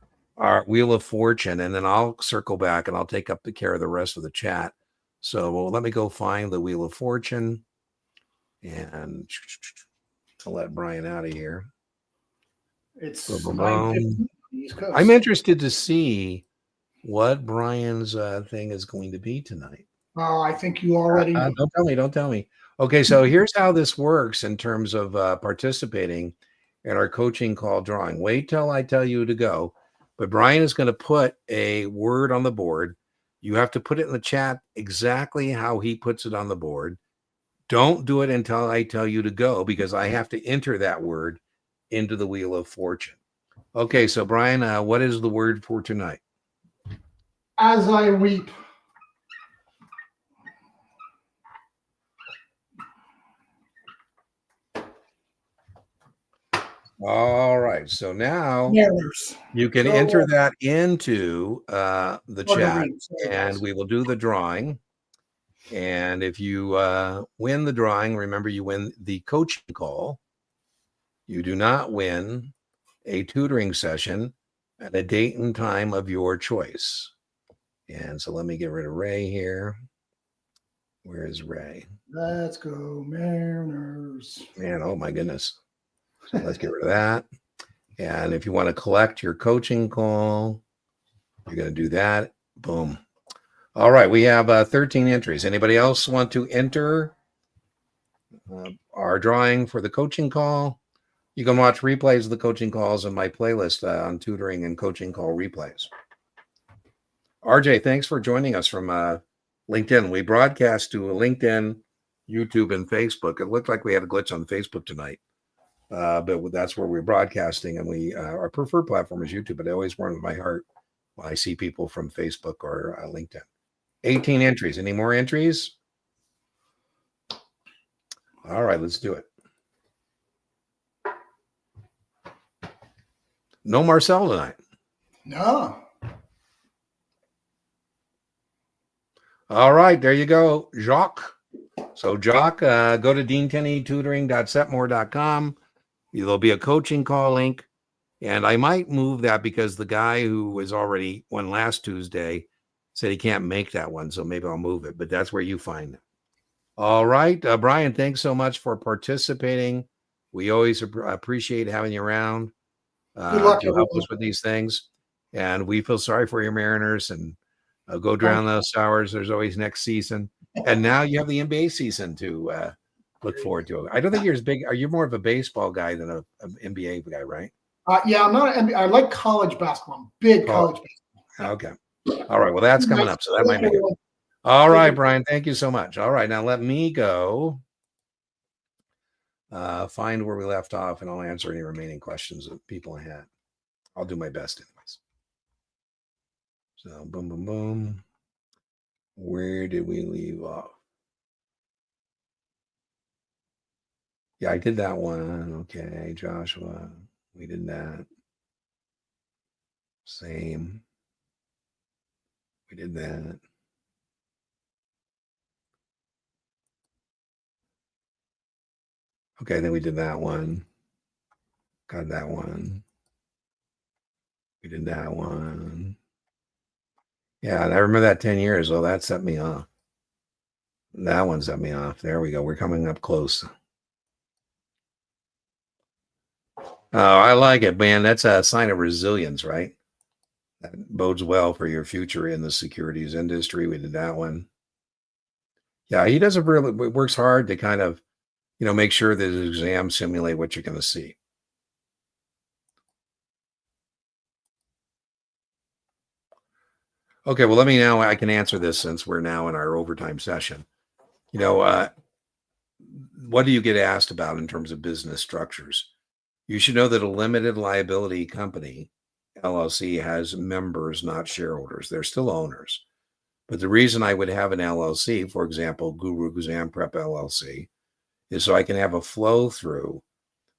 Wheel of Fortune, and then I'll circle back and I'll take up the care of the rest of the chat. So let me go find the Wheel of Fortune, and I'll let Brian out of here. It's I'm interested to see what Brian's thing is going to be tonight. Oh, I think you already know. Don't tell me. Okay, so here's how this works in terms of participating in our coaching call drawing. Wait till I tell you to go. But Brian is going to put a word on the board. You have to put it in the chat exactly how he puts it on the board. Don't do it until I tell you to go, because I have to enter that word into the Wheel of Fortune. Okay, so Brian, what is the word for tonight? As I weep. All right, so now you can enter that into the chat, and we will do the drawing. And if you win the drawing, remember you win the coaching call. You do not win a tutoring session at a date and time of your choice. And so let me get rid of Ray here. Where is Ray? Let's go, Mariners. Man, oh my goodness. So let's get rid of that. And if you want to collect your coaching call, you're going to do that. Boom. All right. We have 13 entries. Anybody else want to enter our drawing for the coaching call? You can watch replays of the coaching calls in my playlist on tutoring and coaching call replays. RJ, thanks for joining us from LinkedIn. We broadcast to LinkedIn, YouTube, and Facebook. It looked like we had a glitch on Facebook tonight. But that's where we're broadcasting, and our preferred platform is YouTube, but it always warms my heart when I see people from Facebook or LinkedIn. 18 entries. Any more entries? All right, let's do it. No Marcel tonight. No. All right, there you go, Jacques. So, Jock, go to deantenneytutoring.setmore.com. There'll be a coaching call link. And I might move that because the guy who was already one last Tuesday said he can't make that one. So maybe I'll move it. But that's where you find it. All right. Brian, thanks so much for participating. We always appreciate having you around Good luck, to help everyone. us with these things. And we feel sorry for your Mariners and go drown those sours. There's always next season. And now you have the NBA season to look forward to. I don't think you're as big. Are you more of a baseball guy than an NBA guy, right? Yeah, I'm not. I like college basketball. I'm big college basketball. Okay. All right. Well, that's coming up. So that might make it. All right, Brian. Thank you so much. All right. Now let me go find where we left off, and I'll answer any remaining questions that people had. I'll do my best anyways. So boom, boom, boom. Where did we leave off? Yeah, I did that one. Okay, Joshua. We did that. Same. We did that. Okay, then we did that one. Got that one. We did that one. Yeah, and I remember that 10 years. Oh, that set me off. That one set me off. There we go. We're coming up close. Oh, I like it, man. That's a sign of resilience, right? That bodes well for your future in the securities industry. We did that one. Yeah, he does works hard to kind of, make sure that his exams simulate what you're going to see. Okay, well, I can answer this since we're now in our overtime session. What do you get asked about in terms of business structures? You should know that a limited liability company, LLC, has members, not shareholders. They're still owners. But the reason I would have an LLC, for example, Guru Exam Prep LLC, is so I can have a flow through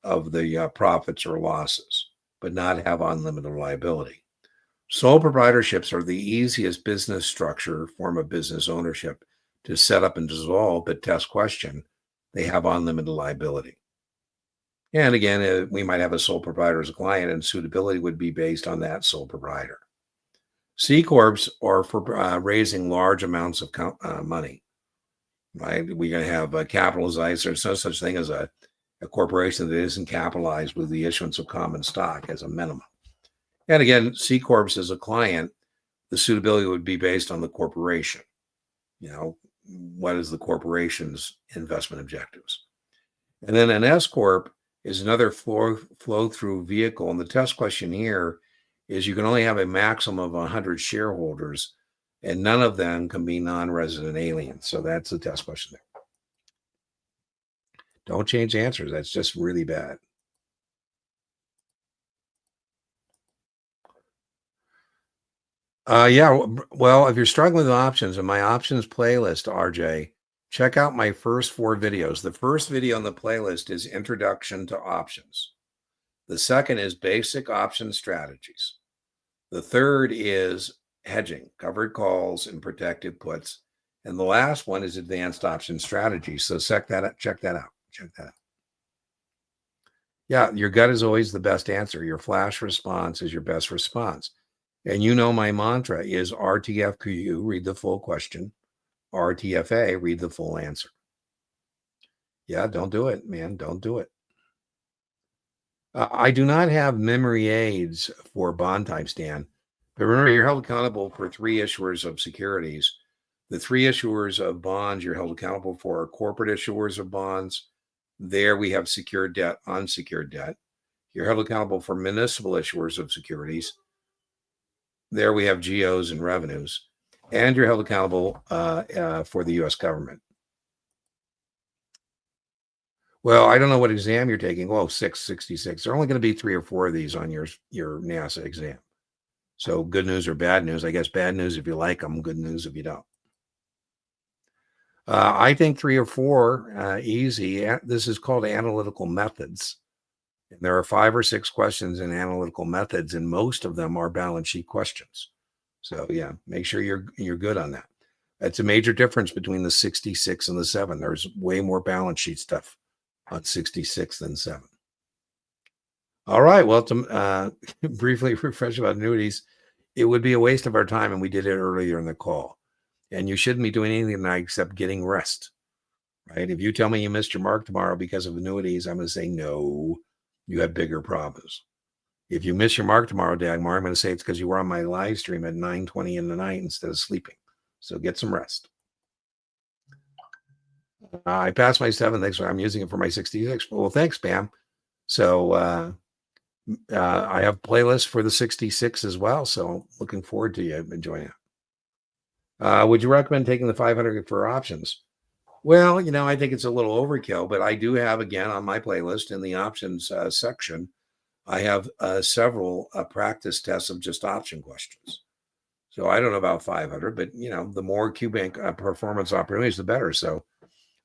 of the profits or losses, but not have unlimited liability. Sole proprietorships are the easiest business structure, form of business ownership to set up and dissolve, but test question, they have unlimited liability. And again, we might have a sole proprietor as a client, and suitability would be based on that sole proprietor. C Corps are for raising large amounts of money, right? We're going to have capitalized. There's no such thing as a corporation that isn't capitalized with the issuance of common stock as a minimum. And again, C Corps as a client, the suitability would be based on the corporation. What is the corporation's investment objectives? And then an S Corp is another flow through vehicle. And the test question here is you can only have a maximum of 100 shareholders, and none of them can be non-resident aliens. So that's the test question there. Don't change answers. That's just really bad. Yeah, well, if you're struggling with options, in my options playlist, RJ, check out my first 4 videos. The first video on the playlist is Introduction to Options. The second is Basic Option Strategies. The third is Hedging, Covered Calls and Protected Puts. And the last one is Advanced Option Strategies. So check that out. Yeah, your gut is always the best answer. Your flash response is your best response. And my mantra is RTFQ, read the full question. RTFA, read the full answer. Yeah, don't do it, man. Don't do it. I do not have memory aids for bond type, Stan. But remember, you're held accountable for 3 issuers of securities. The 3 issuers of bonds you're held accountable for are corporate issuers of bonds. There we have secured debt, unsecured debt. You're held accountable for municipal issuers of securities. There we have GOs and revenues. And you're held accountable for the U.S. government. Well, I don't know what exam you're taking. Well, 666. There are only going to be 3 or 4 of these on your NASA exam. So good news or bad news. I guess bad news if you like them, good news if you don't. I think 3 or 4 easy. This is called analytical methods. And there are 5 or 6 questions in analytical methods, and most of them are balance sheet questions. So yeah, make sure you're good on that. That's a major difference between the 66 and the 7. There's way more balance sheet stuff on 66 than 7. All right. Well, to briefly refresh about annuities, it would be a waste of our time, and we did it earlier in the call. And you shouldn't be doing anything tonight except getting rest, right? If you tell me you missed your mark tomorrow because of annuities, I'm going to say, no, you have bigger problems. If you miss your mark tomorrow, Dagmar, I'm going to say it's because you were on my live stream at 9:20 in the night instead of sleeping. So get some rest. I passed my 7. Thanks. I'm using it for my 66. Well, thanks, Pam. So I have playlists for the 66 as well. So looking forward to you enjoying it. Would you recommend taking the 500 for options? Well, I think it's a little overkill, but I do have, again, on my playlist in the options section, I have several practice tests of just option questions. So I don't know about 500, but the more QBank performance opportunities, the better. So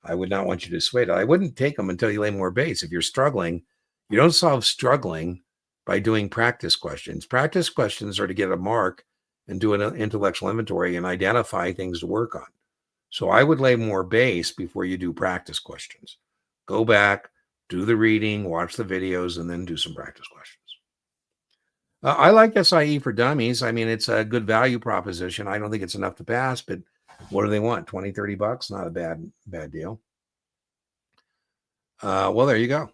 I would not want you to sway it. I wouldn't take them until you lay more base. If you're struggling, you don't solve struggling by doing practice questions. Practice questions are to get a mark and do an intellectual inventory and identify things to work on. So I would lay more base before you do practice questions. Go back, do the reading, watch the videos, and then do some practice questions. I like SIE for dummies. I mean, it's a good value proposition. I don't think it's enough to pass, but what do they want? 20, 30 bucks? Not a bad deal. Well, there you go.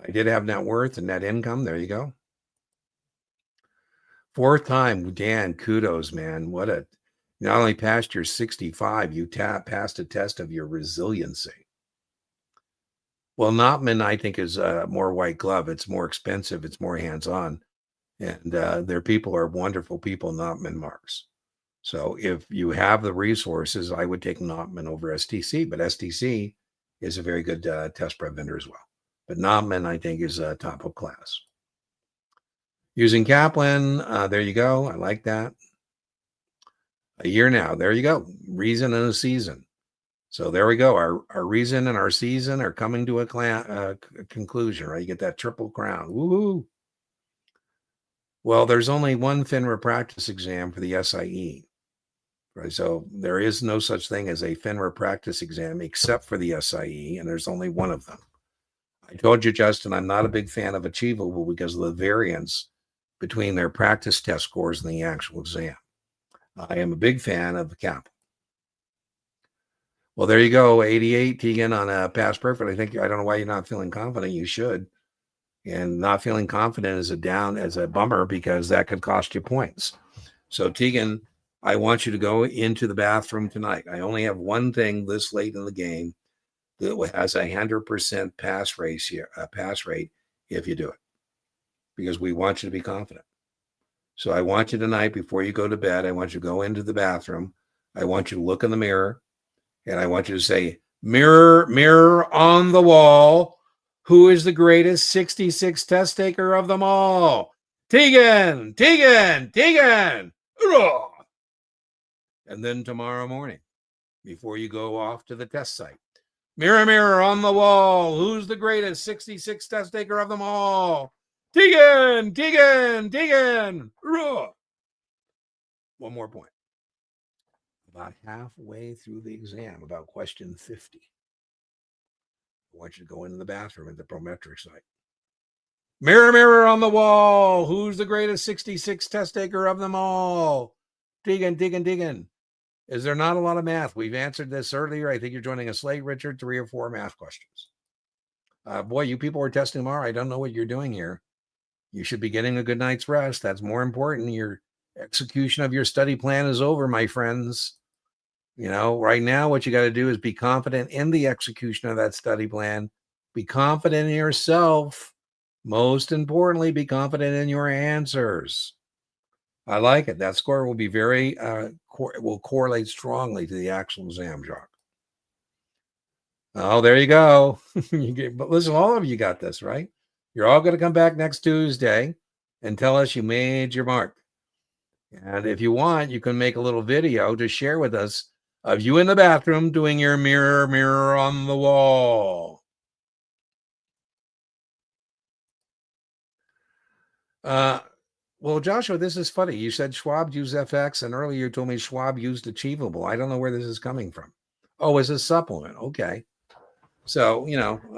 I did have net worth and net income. There you go. 4th time, Dan, kudos, man. Not only passed your 65, you passed a test of your resiliency. Well, Notman, I think, is more white glove. It's more expensive. It's more hands-on. And their people are wonderful people, Notman marks. So if you have the resources, I would take Notman over STC. But STC is a very good test prep vendor as well. But Notman, I think, is top of class. Using Kaplan, there you go. I like that. A year now. There you go. Reason and a season. So there we go. Our reason and our season are coming to a conclusion, right? You get that triple crown. Woohoo! Well, there's only one FINRA practice exam for the SIE, right? So there is no such thing as a FINRA practice exam except for the SIE, and there's only one of them. I told you, Justin, I'm not a big fan of Achievable because of the variance between their practice test scores and the actual exam. I am a big fan of the CAP. Well, there you go. 88, Tegan, on a pass perfect. I don't know why you're not feeling confident. You should. And not feeling confident is a bummer because that could cost you points. So, Tegan, I want you to go into the bathroom tonight. I only have one thing this late in the game that has 100% pass rate if you do it, because we want you to be confident. So I want you tonight, before you go to bed, I want you to go into the bathroom. I want you to look in the mirror, and I want you to say, mirror, mirror on the wall, who is the greatest 66 test taker of them all? Tegan, Tegan, Tegan. And then tomorrow morning, before you go off to the test site, mirror, mirror on the wall, who's the greatest 66 test taker of them all? Tegan, Tegan, Tegan. One more point. About halfway through the exam, about question 50, I want you to go into the bathroom at the Prometric site. Mirror, mirror on the wall, who's the greatest 66 test taker of them all? Tegan, Tegan, Tegan. Is there not a lot of math? We've answered this earlier. I think you're joining us late, Richard. 3 or 4 math questions. Boy, you people are testing tomorrow. I don't know what you're doing here. You should be getting a good night's rest. That's more important. Your execution of your study plan is over, my friends. Right now, what you got to do is be confident in the execution of that study plan. Be confident in yourself. Most importantly, be confident in your answers. I like it. That score will be will correlate strongly to the actual exam, Jacques. Oh, there you go. But listen, all of you got this, right? You're all going to come back next Tuesday and tell us you made your mark. And if you want, you can make a little video to share with us of you in the bathroom doing your mirror, mirror on the wall. Well, Joshua, this is funny. You said Schwab used FX, and earlier you told me Schwab used Achievable. I don't know where this is coming from. Oh, as a supplement. Okay. So,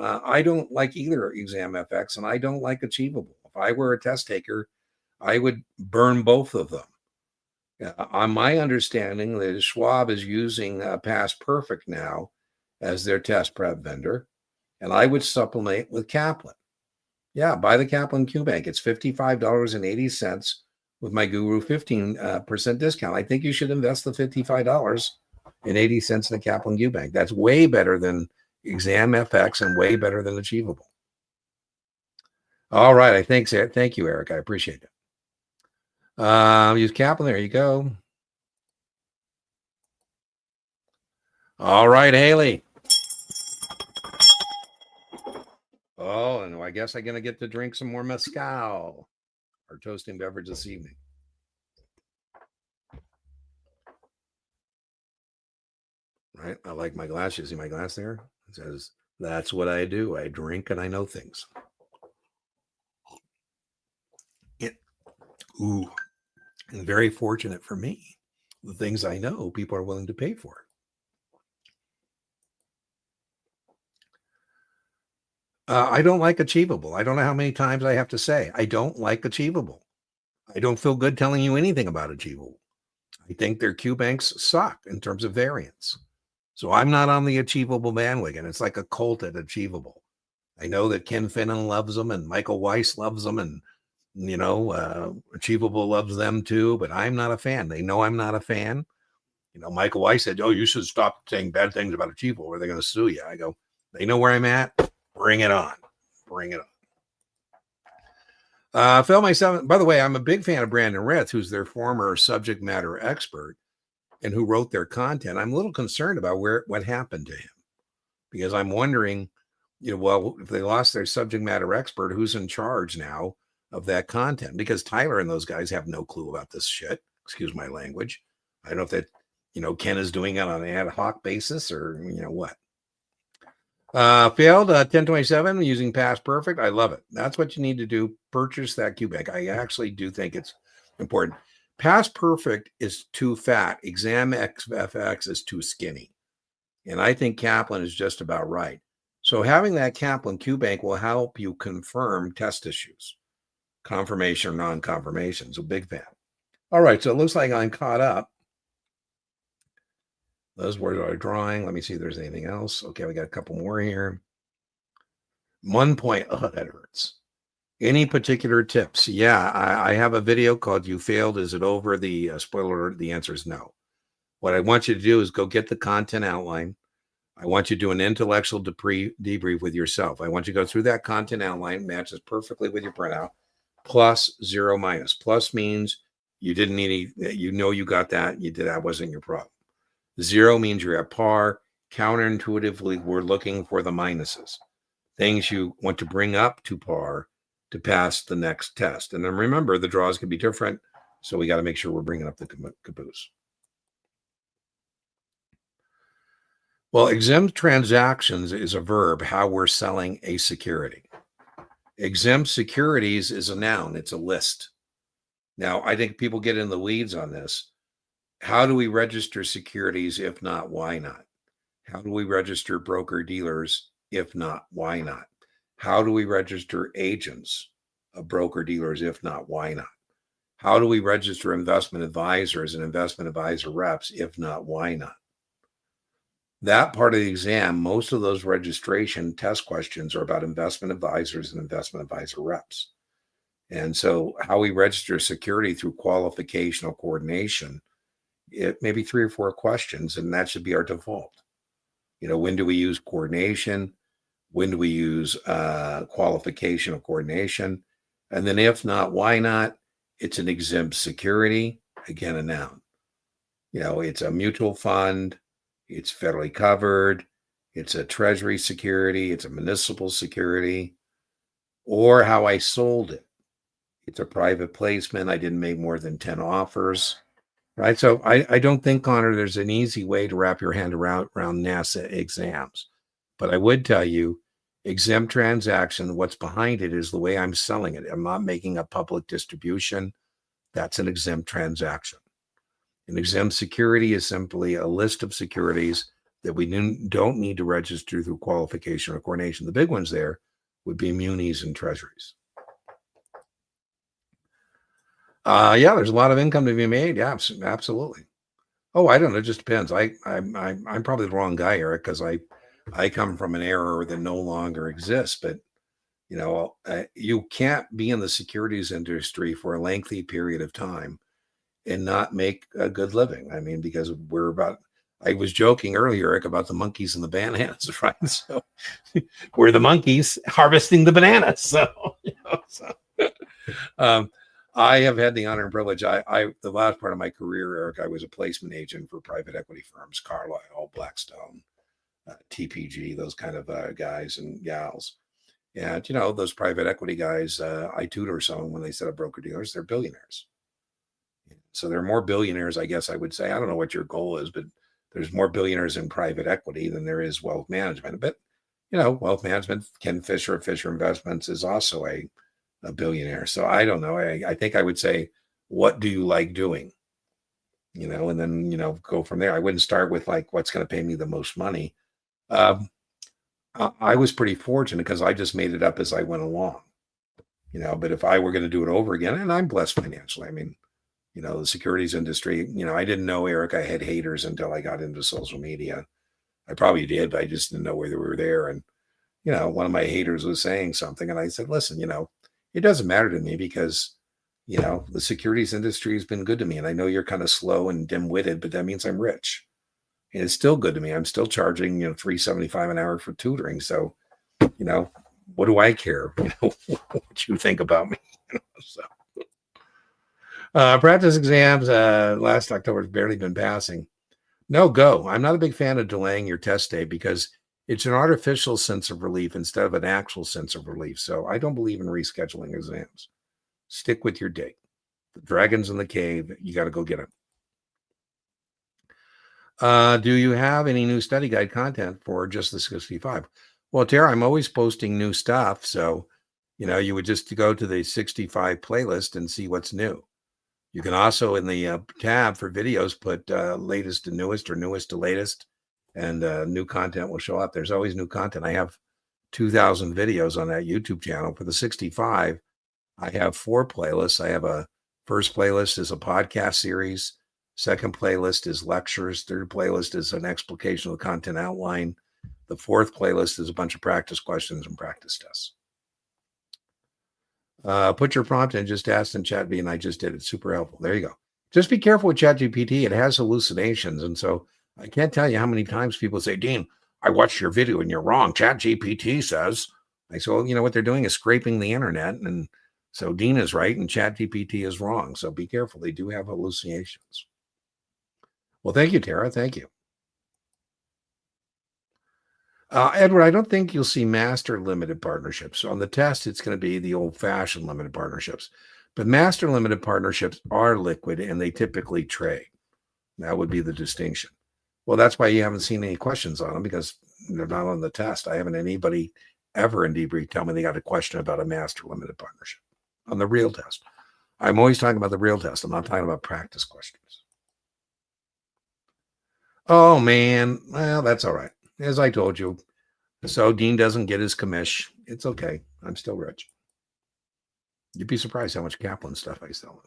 I don't like either Exam FX, and I don't like Achievable. If I were a test taker, I would burn both of them. On my understanding, that Schwab is using Past Perfect now as their test prep vendor, and I would supplement with Kaplan. Yeah, buy the Kaplan Q Bank. It's $55.80 with my Guru 15% discount. I think you should invest the $55.80 in the Kaplan Q Bank. That's way better than Exam FX and way better than Achievable. All right, thank you, Eric. I appreciate it. Use Kaplan. There you go. All right, Haley. Oh, and I guess I'm going to get to drink some more mezcal, our toasting beverage this evening. Right? I like my glass. You see my glass there? It says, that's what I do. I drink and I know things. And very fortunate for me. The things I know, people are willing to pay for. I don't like Achievable. I don't know how many times I have to say, I don't like Achievable. I don't feel good telling you anything about Achievable. I think their Q banks suck in terms of variance. So I'm not on the Achievable bandwagon. It's like a cult at Achievable. I know that Ken Finnan loves them and Michael Weiss loves them, and Achievable loves them too, but I'm not a fan. They know I'm not a fan. Michael Weiss said, "Oh, you should stop saying bad things about Achievable or they're going to sue you." I go, they know where I'm at. Bring it on. Bring it on. Phil, by the way, I'm a big fan of Brandon Ritz, who's their former subject matter expert and who wrote their content. I'm a little concerned about what happened to him, because I'm wondering, well, if they lost their subject matter expert, who's in charge now of that content? Because Tyler and those guys have no clue about this shit. Excuse my language. I don't know if that, Ken is doing it on an ad hoc basis or, what. Failed 1027 using Past Perfect. I love it. That's what you need to do. Purchase that Q Bank. I actually do think it's important. Past Perfect is too fat. Exam FX is too skinny. And I think Kaplan is just about right. So having that Kaplan Q Bank will help you confirm test issues, confirmation or non-confirmation. So big fan. All right. So it looks like I'm caught up. Those words are drawing. Let me see if there's anything else. Okay, we got a couple more here. 1 point. Oh, that hurts. Any particular tips? Yeah, I have a video called "You Failed. Is It Over?" The spoiler alert, the answer is no. What I want you to do is go get the content outline. I want you to do an intellectual debrief with yourself. I want you to go through that content outline, matches perfectly with your printout, plus, zero, minus. Plus means you didn't need any, you got that. You did, that wasn't your problem. Zero means you're at par. Counterintuitively, we're looking for the minuses, things you want to bring up to par to pass the next test. And then remember, the draws can be different, so we got to make sure we're bringing up the caboose. Well, exempt transactions is a verb, how we're selling a security. Exempt securities is a noun, it's a list. Now, I think people get in the weeds on this. How do we register securities? If not, why not? How do we register broker dealers? If not, why not? How do we register agents of broker dealers? If not, why not? How do we register investment advisors and investment advisor reps? If not, why not? That part of the exam, most of those registration test questions are about investment advisors and investment advisor reps. And so how we register security through qualification or coordination, it may be 3 or 4 questions, and that should be our default. When do we use coordination? When do we use qualification or coordination? And then if not, why not? It's an exempt security, again, a noun. It's a mutual fund. It's federally covered. It's a treasury security. It's a municipal security. Or how I sold it. It's a private placement. I didn't make more than 10 offers. Right. So I don't think, Connor, there's an easy way to wrap your hand around NASA exams. But I would tell you, exempt transaction, what's behind it is the way I'm selling it. I'm not making a public distribution. That's an exempt transaction. An exempt security is simply a list of securities that we don't need to register through qualification or coordination. The big ones there would be munis and treasuries. Yeah, there's a lot of income to be made. Yeah, absolutely. Oh, I don't know. It just depends. I'm probably the wrong guy, Eric, because I come from an era that no longer exists. But you can't be in the securities industry for a lengthy period of time and not make a good living. I mean, because I was joking earlier, Eric, about the monkeys and the bananas, right? So we're the monkeys harvesting the bananas. So, I have had the honor and privilege. The last part of my career, Eric, I was a placement agent for private equity firms, Carlyle, Blackstone, TPG, those kind of guys and gals. And, those private equity guys, I tutor some when they set up broker dealers, they're billionaires. So there are more billionaires, I guess I would say. I don't know what your goal is, but there's more billionaires in private equity than there is wealth management. But, wealth management, Ken Fisher of Fisher Investments is also a billionaire. So I don't know. I think I would say, what do you like doing? And then, go from there. I wouldn't start with like, what's going to pay me the most money. I was pretty fortunate because I just made it up as I went along, but if I were going to do it over again, and I'm blessed financially, I mean, the securities industry, I didn't know, Eric, I had haters until I got into social media. I probably did, but I just didn't know whether they were there. And, one of my haters was saying something and I said, listen, it doesn't matter to me because, the securities industry has been good to me. And I know you're kind of slow and dim-witted, but that means I'm rich. And it's still good to me. I'm still charging, $3.75 an hour for tutoring. So, what do I care? What you think about me? So, practice exams last October has barely been passing. No go. I'm not a big fan of delaying your test date because it's an artificial sense of relief instead of an actual sense of relief. So I don't believe in rescheduling exams. Stick with your date. The dragon's in the cave. You got to go get it. Do you have any new study guide content for just the 65? Well, Tara, I'm always posting new stuff. So, you would just go to the 65 playlist and see what's new. You can also in the tab for videos, put latest to newest or newest to latest, and new content will show up. There's always new content. I have 2,000 videos on that YouTube channel. For the 65, I have 4 playlists. I have a first playlist is a podcast series. Second playlist is lectures. Third playlist is an explication of the content outline. The fourth playlist is a bunch of practice questions and practice tests. Put your prompt and just ask in ChatGPT, and I just did it. Super helpful. There you go. Just be careful with ChatGPT. It has hallucinations. And so I can't tell you how many times people say, Dean, I watched your video and you're wrong. ChatGPT says. I say, well, what they're doing is scraping the internet. And so Dean is right and ChatGPT is wrong. So be careful. They do have hallucinations. Well, thank you, Tara. Thank you. Edward, I don't think you'll see master limited partnerships. On the test, it's going to be the old-fashioned limited partnerships. But master limited partnerships are liquid and they typically trade. That would be the distinction. Well, that's why you haven't seen any questions on them because they're not on the test. I haven't had anybody ever in debrief tell me they got a question about a master limited partnership on the real test. I'm always talking about the real test. I'm not talking about practice questions. Oh, man. Well, that's all right. As I told you, so Dean doesn't get his commish. It's okay. I'm still rich. You'd be surprised how much Kaplan stuff I sell.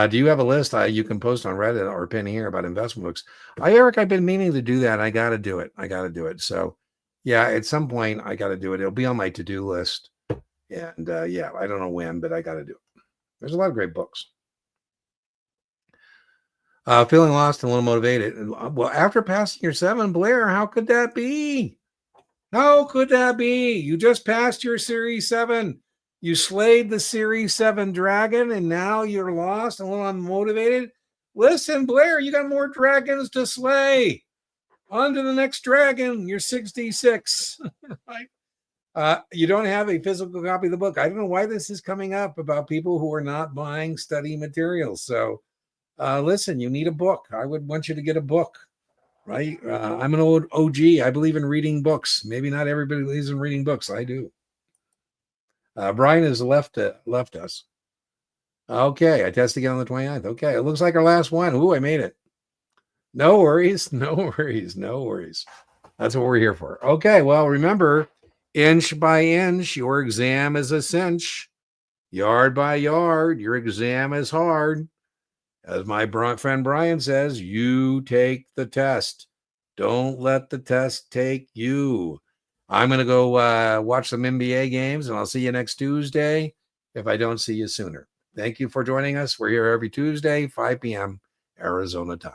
Do you have a list you can post on Reddit or pin here about investment books? Eric, I've been meaning to do that. I got to do it. So, yeah, at some point, I got to do it. It'll be on my to-do list. And, yeah, I don't know when, but I got to do it. There's a lot of great books. Feeling lost and a little motivated. Well, after passing your 7, Blair, how could that be? How could that be? You just passed your Series 7. You slayed the Series 7 dragon, and now you're lost and a little unmotivated. Listen, Blair, you got more dragons to slay. On to the next dragon. You're 66. Right? You don't have a physical copy of the book. I don't know why this is coming up about people who are not buying study materials. So, listen, you need a book. I would want you to get a book, right? I'm an old OG. I believe in reading books. Maybe not everybody believes in reading books. I do. Brian has left us. Okay, I test again on the 29th. Okay, it looks like our last one. Ooh, I made it. No worries, no worries, no worries. That's what we're here for. Okay, well, remember, inch by inch, your exam is a cinch. Yard by yard, your exam is hard. As my friend Brian says, you take the test. Don't let the test take you. I'm going to go watch some NBA games, and I'll see you next Tuesday if I don't see you sooner. Thank you for joining us. We're here every Tuesday, 5 p.m. Arizona time.